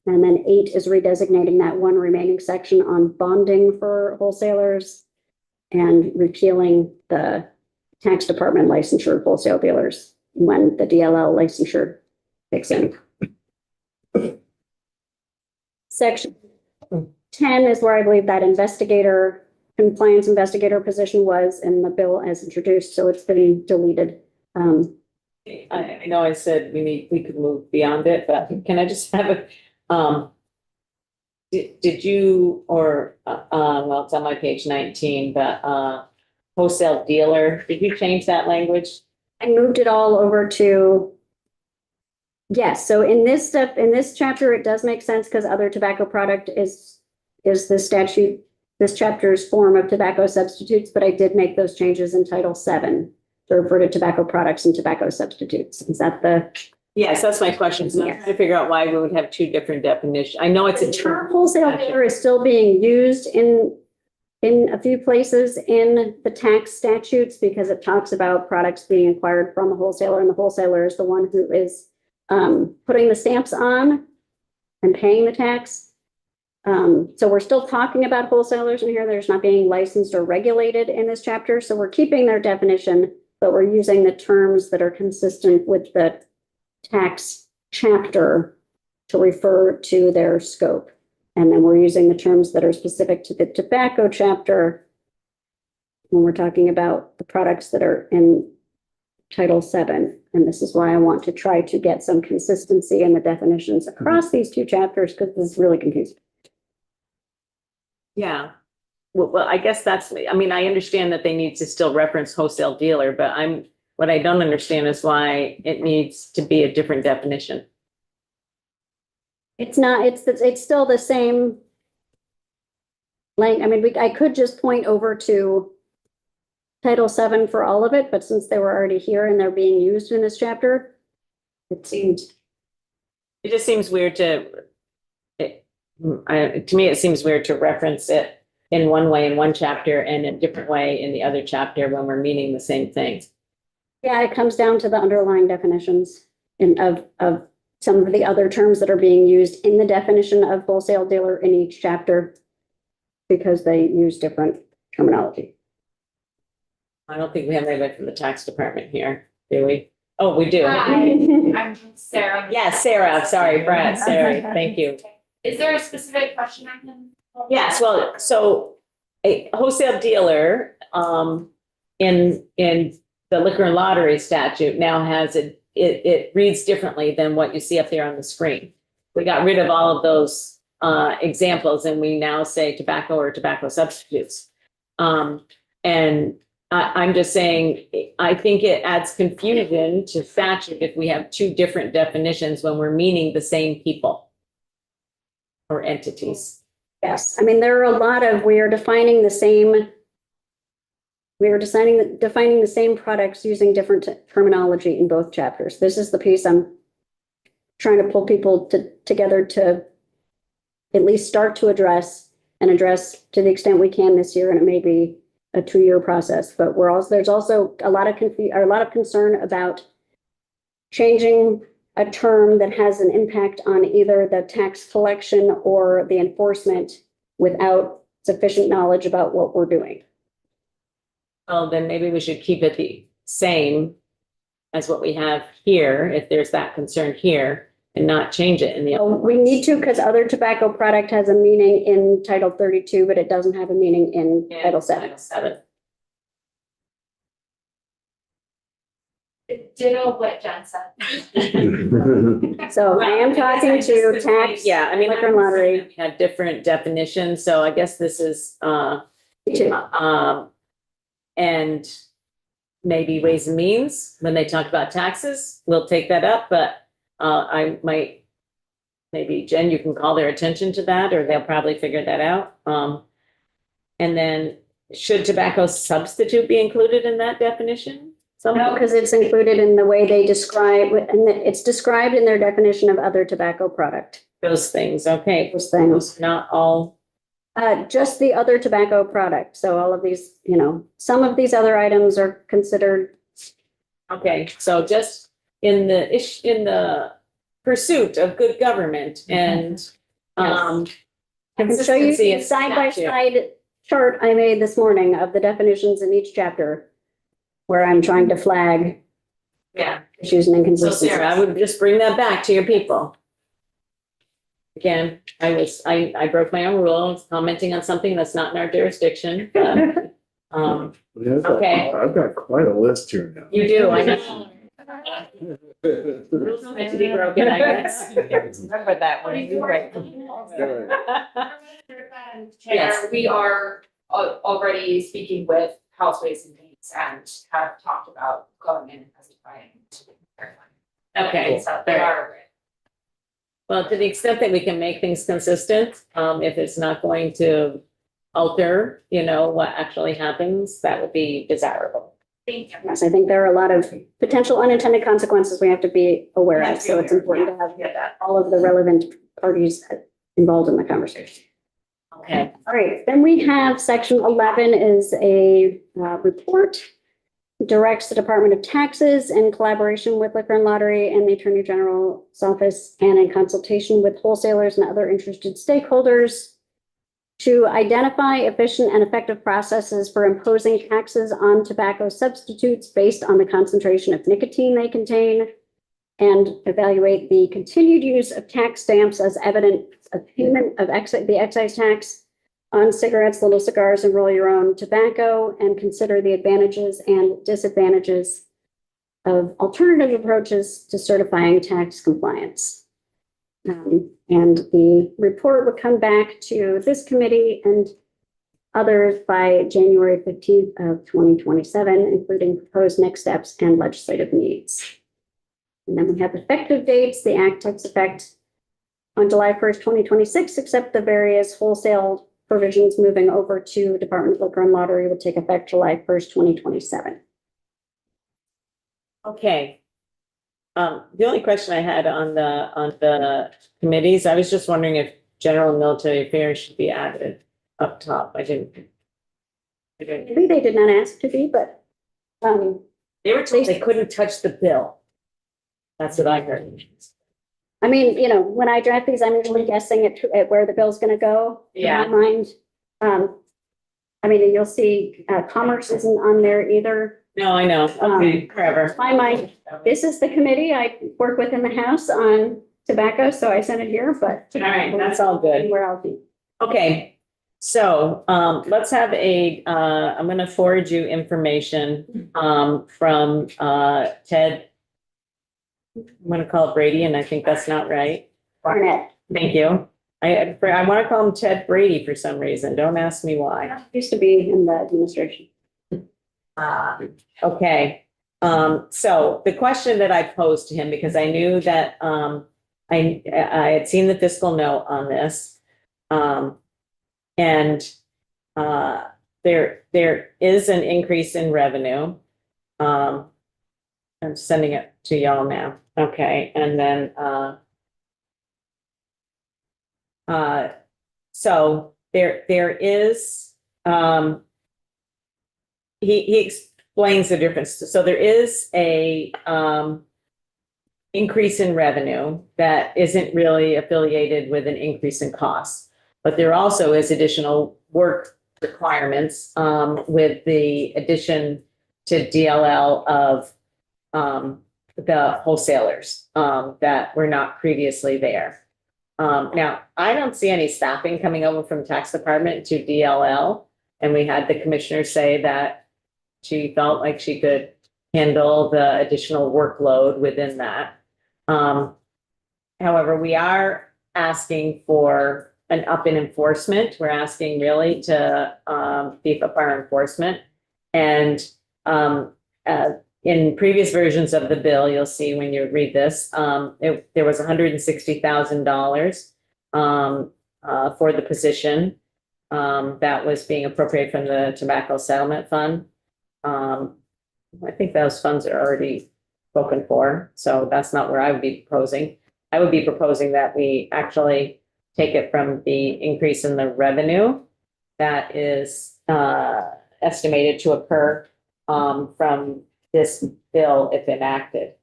and then 8 is redesignating that one remaining section on bonding for wholesalers and repealing the tax department licensure of wholesale dealers when the DLL licensure kicks in. Section 10 is where I believe that compliance investigator position was in the bill as introduced, so it's been deleted. I know I said we could move beyond it, but can I just have a, did you, or, well, it's on my page 19, but, wholesale dealer, did you change that language? I moved it all over to, yes, so in this step, in this chapter, it does make sense because other tobacco product is the statute, this chapter's form of tobacco substitutes, but I did make those changes in Title 7 to refer to tobacco products and tobacco substitutes. Is that the? Yes, that's my question. So I'm trying to figure out why we would have two different definitions. I know it's a The term. term wholesale dealer is still being used in a few places in the tax statutes because it talks about products being acquired from a wholesaler, and the wholesaler is the one who is putting the stamps on and paying the tax. So we're still talking about wholesalers in here. There's not being licensed or regulated in this chapter. So we're keeping their definition, but we're using the terms that are consistent with the tax chapter to refer to their scope. And then we're using the terms that are specific to the tobacco chapter when we're talking about the products that are in Title 7. And this is why I want to try to get some consistency in the definitions across these two chapters, because this is really confusing. Yeah. Well, I guess I mean, I understand that they need to still reference wholesale dealer, but what I don't understand is why it needs to be a different definition. It's not, it's still the same. I mean, I could just point over to Title 7 for all of it, but since they were already here and they're being used in this chapter, it just seems weird to me, it seems weird to reference it in one way in one chapter and a different way in the other chapter when we're meaning the same thing. Yeah, it comes down to the underlying definitions of some of the other terms that are being used in the definition of wholesale dealer in each chapter because they use different terminology. I don't think we have anybody from the tax department here, do we? Oh, we do. Hi, I'm Sarah. Yes, Sarah, sorry, Brad, Sarah, thank you. Is there a specific question I can? Yes, well, so a wholesale dealer, in the liquor and lottery statute now has it reads differently than what you see up there on the screen. We got rid of all of those examples and we now say tobacco or tobacco substitutes. And I'm just saying, I think it adds confusion to statute if we have two different definitions when we're meaning the same people or entities. Yes, I mean, there are a lot of, we are defining the same products using different terminology in both chapters. This is the piece I'm trying to pull people together to at least start to address to the extent we can this year, and it may be a 2-year process, but there's also a lot of concern about changing a term that has an impact on either the tax collection or the enforcement without sufficient knowledge about what we're doing. Well, then maybe we should keep it same as what we have here, if there's that concern here, and not change it in the. Oh, we need to, because other tobacco product has a meaning in Title 32, but it doesn't have a meaning in Title 7. Title 7. Ditto what Jen said. So I am talking to tax. Yeah, I mean, liquor and lottery. we have different definitions, so I guess this is, Too. and maybe Ways and Means, when they talk about taxes, we'll take that up, but I might, maybe Jen, you can call their attention to that, or they'll probably figure that out. And then, should tobacco substitute be included in that definition? No, because it's included in the way they describe, and it's described in their definition of other tobacco product. Those things, okay, Those things. not all, Just the other tobacco product. So all of these, some of these other items are considered. okay, so just in the pursuit of good government and, I can show you consistency the in side by statute. side chart I made this morning of the definitions in each chapter, where I'm trying to flag Yeah. issues and So inconsistencies. Sarah, I would just bring that back to your people. Again, I broke my own rules, commenting on something that's not in our jurisdiction, but, Yeah, Okay. I've got quite a list here now. you do, I know. Rules are meant to be broken, I guess. Remember that when you break them. Yes. Chair, we are already speaking with House Ways and Means and have talked about going in as a client. Okay, So they are aware. well, to the extent that we can make things consistent, if it's not going to alter, what actually happens, that would be desirable. Thank you. Yes, I think there are a lot of potential unintended consequences we have to be aware of. So it's important to have Get that. all of the relevant parties involved in the conversation. Okay, All right, then we have section 11 is a report. Directs the Department of Taxes in collaboration with Liquor and Lottery and the Attorney General's office and in consultation with wholesalers and other interested stakeholders to identify efficient and effective processes for imposing taxes on tobacco substitutes based on the concentration of nicotine they contain, and evaluate the continued use of tax stamps as evidence of payment of the excise tax on cigarettes, little cigars, and roll your own tobacco, and consider the advantages and disadvantages of alternative approaches to certifying tax compliance. And the report would come back to this committee and others by January 15th of 2027, including proposed next steps and legislative needs. And then we have effective dates. The act takes effect on July 1st, 2026, except the various wholesale provisions moving over to Department of Liquor and Lottery will take effect July 1st, 2027. okay. The only question I had on the committees, I was just wondering if general and military affairs should be added up top. I didn't. Maybe they did not ask to be, but They were told they couldn't touch the bill. That's what I heard. I mean, when I draft these, I'm usually guessing at where the bill's gonna go. Yeah. In my mind. I mean, you'll see, commerce isn't on there either. No, I know. Okay, forever. My mind, this is the committee I work with in the House on tobacco, so I sent it here, but. All right, that's all good. Where I'll be. Okay, so, let's have I'm gonna forward you information, from, Ted. I'm gonna call it Brady, and I think that's not right. Barnett. Thank you. I want to call him Ted Brady for some reason. Don't ask me why. Used to be in the administration. Okay. So the question that I posed to him, because I knew that, I had seen the fiscal note on this. And, there is an increase in revenue. I'm sending it to y'all now. Okay, and then, so there is, he explains the difference. So there is a, increase in revenue that isn't really affiliated with an increase in costs. But there also is additional work requirements, with the addition to DLL of, the wholesalers, that were not previously there. Now, I don't see any staffing coming over from tax department to DLL. And we had the commissioner say that she felt like she could handle the additional workload within that. However, we are asking for an up in enforcement. We're asking really to beef up our enforcement. And in previous versions of the bill, you'll see when you read this, there was $160,000 for the position that was being appropriated from the tobacco settlement fund. I think those funds are already spoken for, so that's not where I would be proposing. I would be proposing that we actually take it from the increase in the revenue that is estimated to occur from this bill if enacted.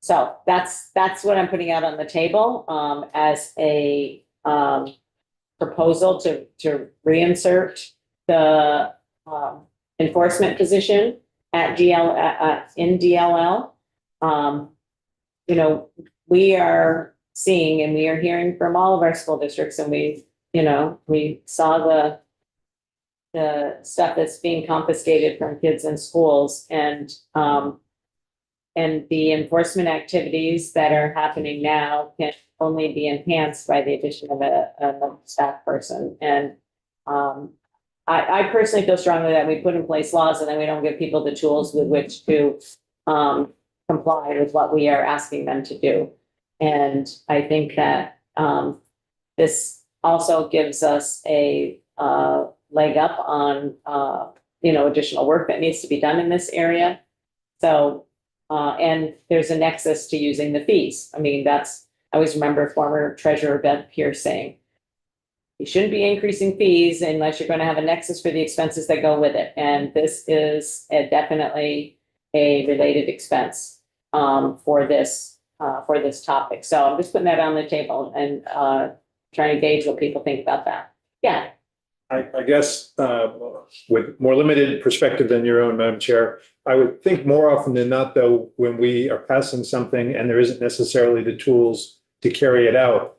So that's what I'm putting out on the table as a proposal to reinsert the enforcement position at in DLL. You know, we are seeing and we are hearing from all of our school districts, and we saw the stuff that's being confiscated from kids in schools, and the enforcement activities that are happening now can only be enhanced by the addition of a staff person. And I personally feel strongly that we put in place laws and then we don't give people the tools with which to comply with what we are asking them to do. And I think that this also gives us a leg up on additional work that needs to be done in this area. So and there's a nexus to using the fees. I mean, I always remember former treasurer Beth Pierce saying, you shouldn't be increasing fees unless you're going to have a nexus for the expenses that go with it. And this is definitely a related expense for this topic. So I'm just putting that on the table and trying to gauge what people think about that. Yeah. I guess with more limited perspective than your own, Madam Chair, I would think more often than not, though, when we are passing something and there isn't necessarily the tools to carry it out,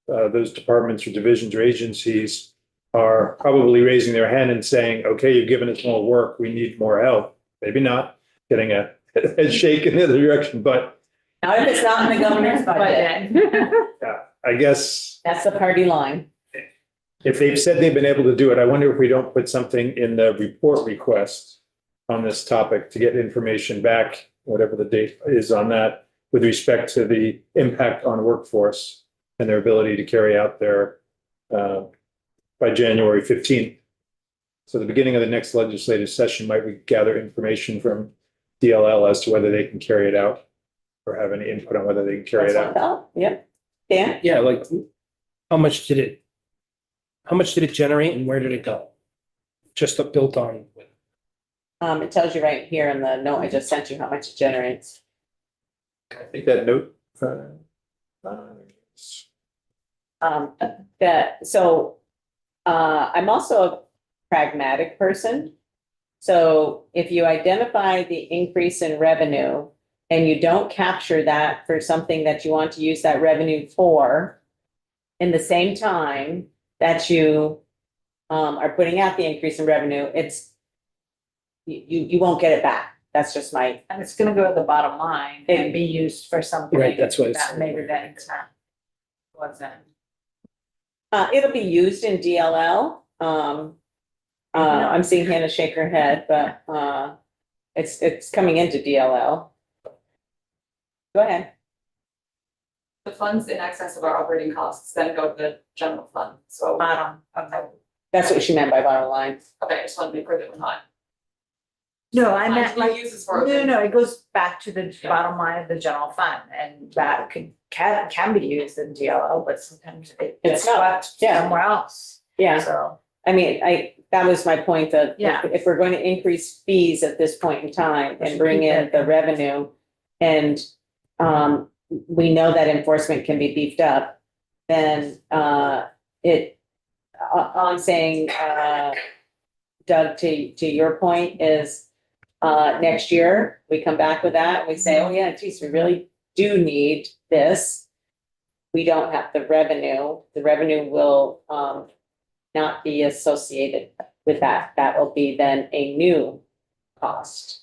those departments or divisions or agencies are probably raising their hand and saying, okay, you've given us more work, we need more help. Maybe not getting a head shake in the other direction, but Not if it's not in the governor's budget. I guess That's the party line. if they've said they've been able to do it, I wonder if we don't put something in the report request on this topic to get information back, whatever the date is on that, with respect to the impact on workforce and their ability to carry out their by January 15th. So the beginning of the next legislative session, might we gather information from DLL as to whether they can carry it out or have any input on whether they can carry it out? Yep. Dan? Yeah, like, how much did it generate and where did it go? Just built on. It tells you right here in the note I just sent you how much it generates. I think that note. I'm also a pragmatic person. So if you identify the increase in revenue and you don't capture that for something that you want to use that revenue for, in the same time that you are putting out the increase in revenue, you won't get it back. That's just my. And it's gonna go to the bottom line and be used for something. Right, that's what it's. That maybe that wasn't. It'll be used in DLL. I'm seeing Hannah shake her head, but it's coming into DLL. Go ahead. The funds in excess of our operating costs then go to the general fund, so. Bottom of the. That's what she meant by bottom line. Okay, I just want to be clear that we're not. No, I meant Funds like, we use this for. no, it goes back to the bottom line of the general fund, and that can be used in DLL, but sometimes It's it's not, swept yeah. somewhere else. Yeah, So, I mean, that was my point that Yeah. if we're going to increase fees at this point in time We and should bring keep in it. the revenue, and we know that enforcement can be beefed up, then all I'm saying, Doug, to your point is, next year, we come back with that, and we say, oh yeah, geez, we really do need this. We don't have the revenue will, not be associated with that. That will be then a new cost.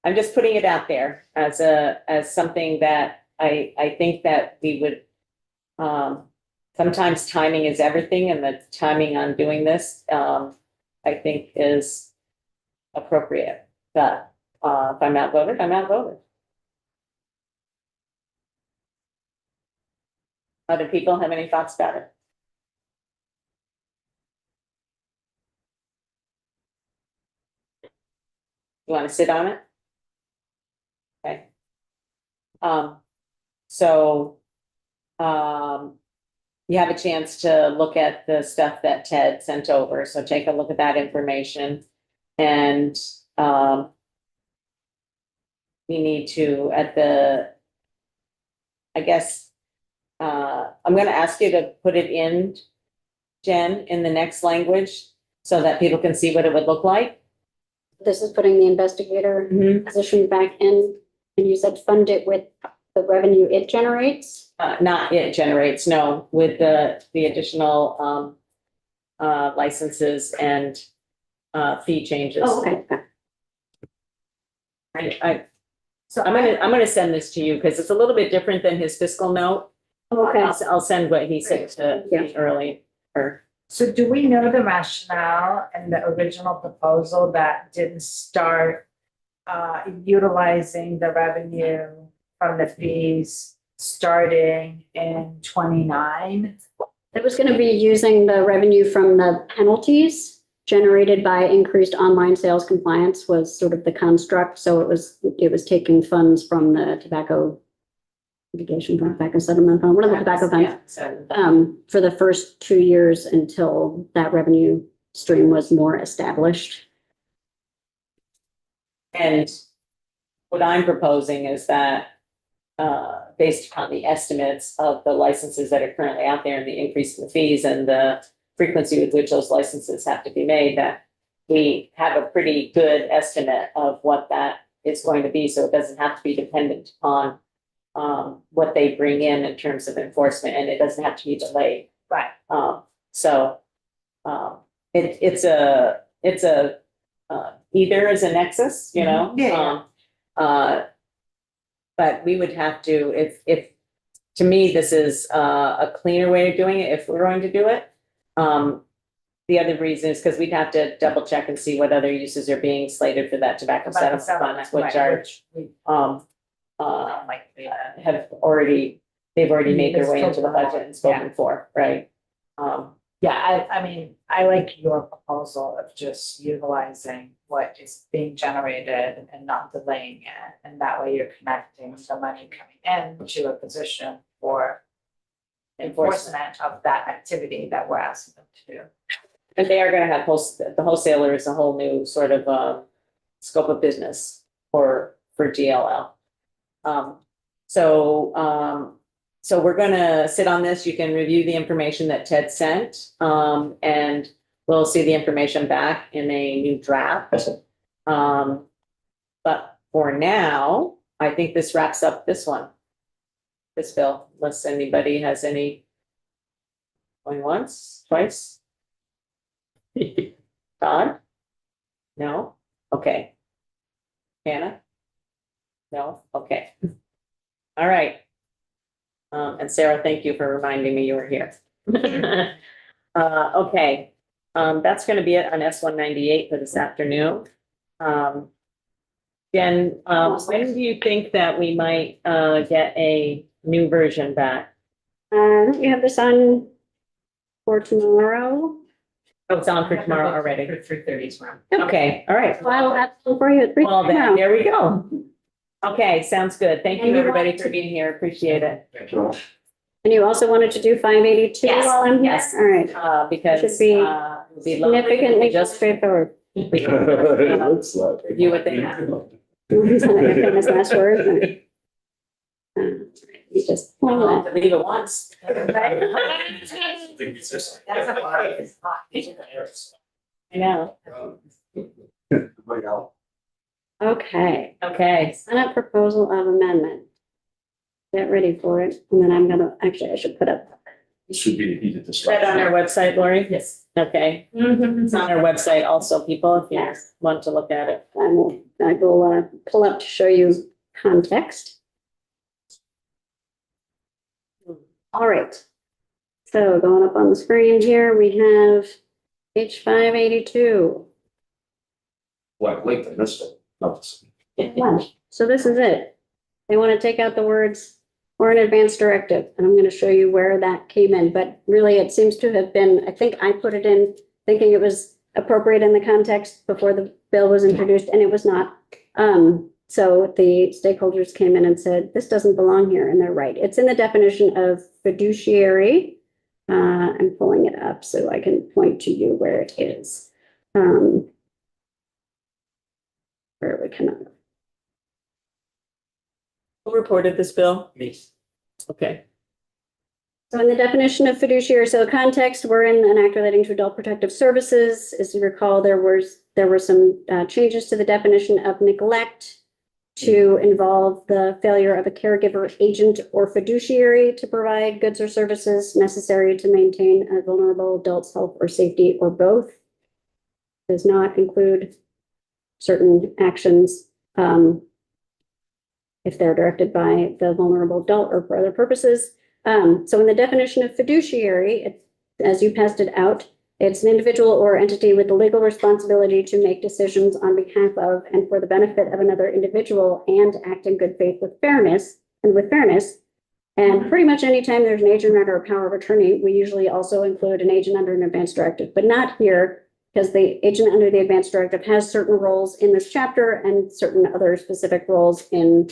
I'm just putting it out there as something that I think that we would, sometimes timing is everything, and the timing on doing this, I think is appropriate. But, if I'm outvoted, I'm outvoted. Other people have any thoughts about it? You want to sit on it? Okay. So, you have a chance to look at the stuff that Ted sent over, so take a look at that information. And, we need to, I guess, I'm gonna ask you to put it in, Jen, in the next language, so that people can see what it would look like. This is putting the investigator position back in, and you said fund it with the revenue it generates? Not it generates, no, with the additional, licenses and, fee changes. Oh, okay. I'm gonna send this to you, because it's a little bit different than his fiscal note. Okay. I'll send what he said to me early, or, So do we know the rationale in the original proposal that didn't start utilizing the revenue from the fees starting in 29? It was gonna be using the revenue from the penalties generated by increased online sales compliance was sort of the construct. So it was taking funds from the tobacco mitigation fund, tobacco settlement fund, one of the tobacco funds, yeah, so, for the first 2 years until that revenue stream was more established. and what I'm proposing is that, based upon the estimates of the licenses that are currently out there and the increase in the fees and the frequency with which those licenses have to be made, that we have a pretty good estimate of what that is going to be, so it doesn't have to be dependent upon what they bring in terms of enforcement, and it doesn't have to be delayed. Right. It's a either is a nexus, you know? Yeah. But we would have to, if, to me, this is a cleaner way of doing it if we're going to do it. The other reason is because we'd have to double check and see what other uses are being slated for that tobacco settlement funds, which are, they've already made their way into the budget and spoken for, right? Yeah, I mean, I like your proposal of just utilizing what is being generated and not delaying it. And that way you're connecting the money coming in to a position for enforcement of that activity that we're asking them to do. And they are gonna have the wholesaler is a whole new sort of scope of business for GLL. So we're gonna sit on this. You can review the information that Ted sent, and we'll see the information back in a new draft. But for now, I think this wraps up this one. This bill, unless anybody has any going once, twice. Todd? No? Okay. Hannah? No? Okay. All right. And Sarah, thank you for reminding me you were here. Okay. That's gonna be it on S-198 for this afternoon. Jen, when do you think that we might get a new version back? You have this on for tomorrow. Oh, it's on for tomorrow already. For 3:30 tomorrow. Okay, all right. So I will have some for you at 3 Well, then, tomorrow. there we go. Okay, sounds good. Thank And you, you everybody, want for being here. Appreciate it. And you also wanted to do 582 Yes, while I'm here? yes. All right. Because Should be it'd be lovely Significantly to just straightforward. It looks like. review what they have. Famous last word. You just pull that. Leave it once. I know. Okay, Okay. Senate proposal of amendment. Get ready for it, and then I'm gonna, actually, I should put up, This should be a heated Is that on our website, Lori? Yes. Okay. It's on our website also, people, if you Yes. want to look at it. I will pull up to show you context. All right. So going up on the screen here, we have H 582. What, late, I missed it. No. Yeah, so this is it. They want to take out the words or an advanced directive, and I'm going to show you where that came in, but really it seems to have been, I think I put it in thinking it was appropriate in the context before the bill was introduced, and it was not. So the stakeholders came in and said, this doesn't belong here, and they're right. It's in the definition of fiduciary. I'm pulling it up so I can point to you where it is. Where we cannot. Who reported this bill? Me. Okay. So in the definition of fiduciary, so context, we're in an act relating to adult protective services. As you recall, there were some changes to the definition of neglect to involve the failure of a caregiver, agent, or fiduciary to provide goods or services necessary to maintain a vulnerable adult's health or safety, or both. Does not include certain actions if they're directed by the vulnerable adult or for other purposes. So in the definition of fiduciary, as you passed it out, it's an individual or entity with the legal responsibility to make decisions on behalf of and for the benefit of another individual and act in good faith with fairness. And pretty much anytime there's an agent under a power of attorney, we usually also include an agent under an advance directive, but not here because the agent under the advance directive has certain roles in this chapter and certain other specific roles in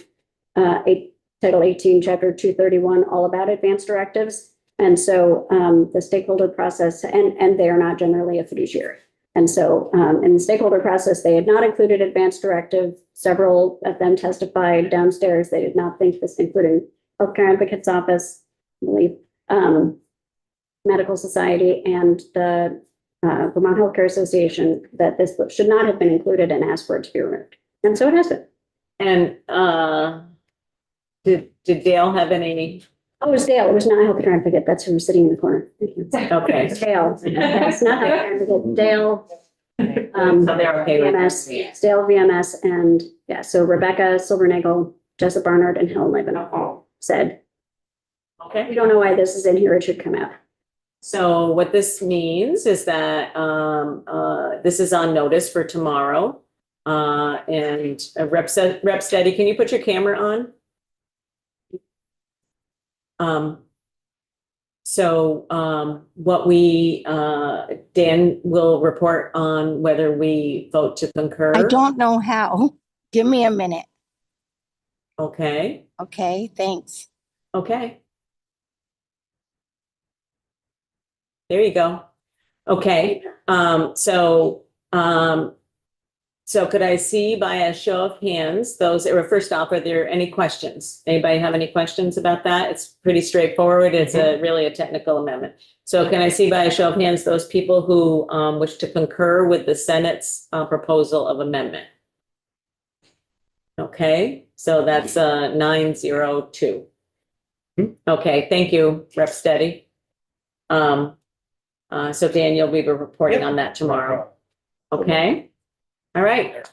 Title 18, Chapter 231, all about advance directives. And so the stakeholder process, and they are not generally a fiduciary. And so in the stakeholder process, they had not included advance directive. Several of them testified downstairs. They did not think this, including Healthcare Advocates Office, I believe, Medical Society, and the Vermont Healthcare Association, that this should not have been included and asked for it to be removed. And so it has been. And did Dale have any? Oh, it was Dale. It was not Healthcare Advocate. That's who was sitting in the corner. Thank you. Okay. Dale. It's not Healthcare Advocate. Dale. So they're okay with VMS, that. it's Dale VMS, and yeah, so Rebecca Silvernagel, Jessup Barnard, and Helen Levin all said, we Okay. don't know why this is in here. It should come out. So what this means is that this is on notice for tomorrow. And Rep Steady, can you put your camera on? What we, Dan will report on whether we vote to concur. I don't know how. Give me a minute. Okay, Okay, thanks. okay. There you go. Okay, so could I see by a show of hands, first off, are there any questions? Anybody have any questions about that? It's pretty straightforward. It's really a technical amendment. So can I see by a show of hands, those people who wish to concur with the Senate's proposal of amendment? Okay, so that's 902. Okay, thank you, Rep Steady. So Dan, you'll be reporting on that tomorrow. Okay? All right.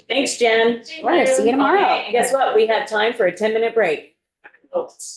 Thanks, Jen. All right, see you tomorrow. Okay, guess what? We have time for a 10-minute break.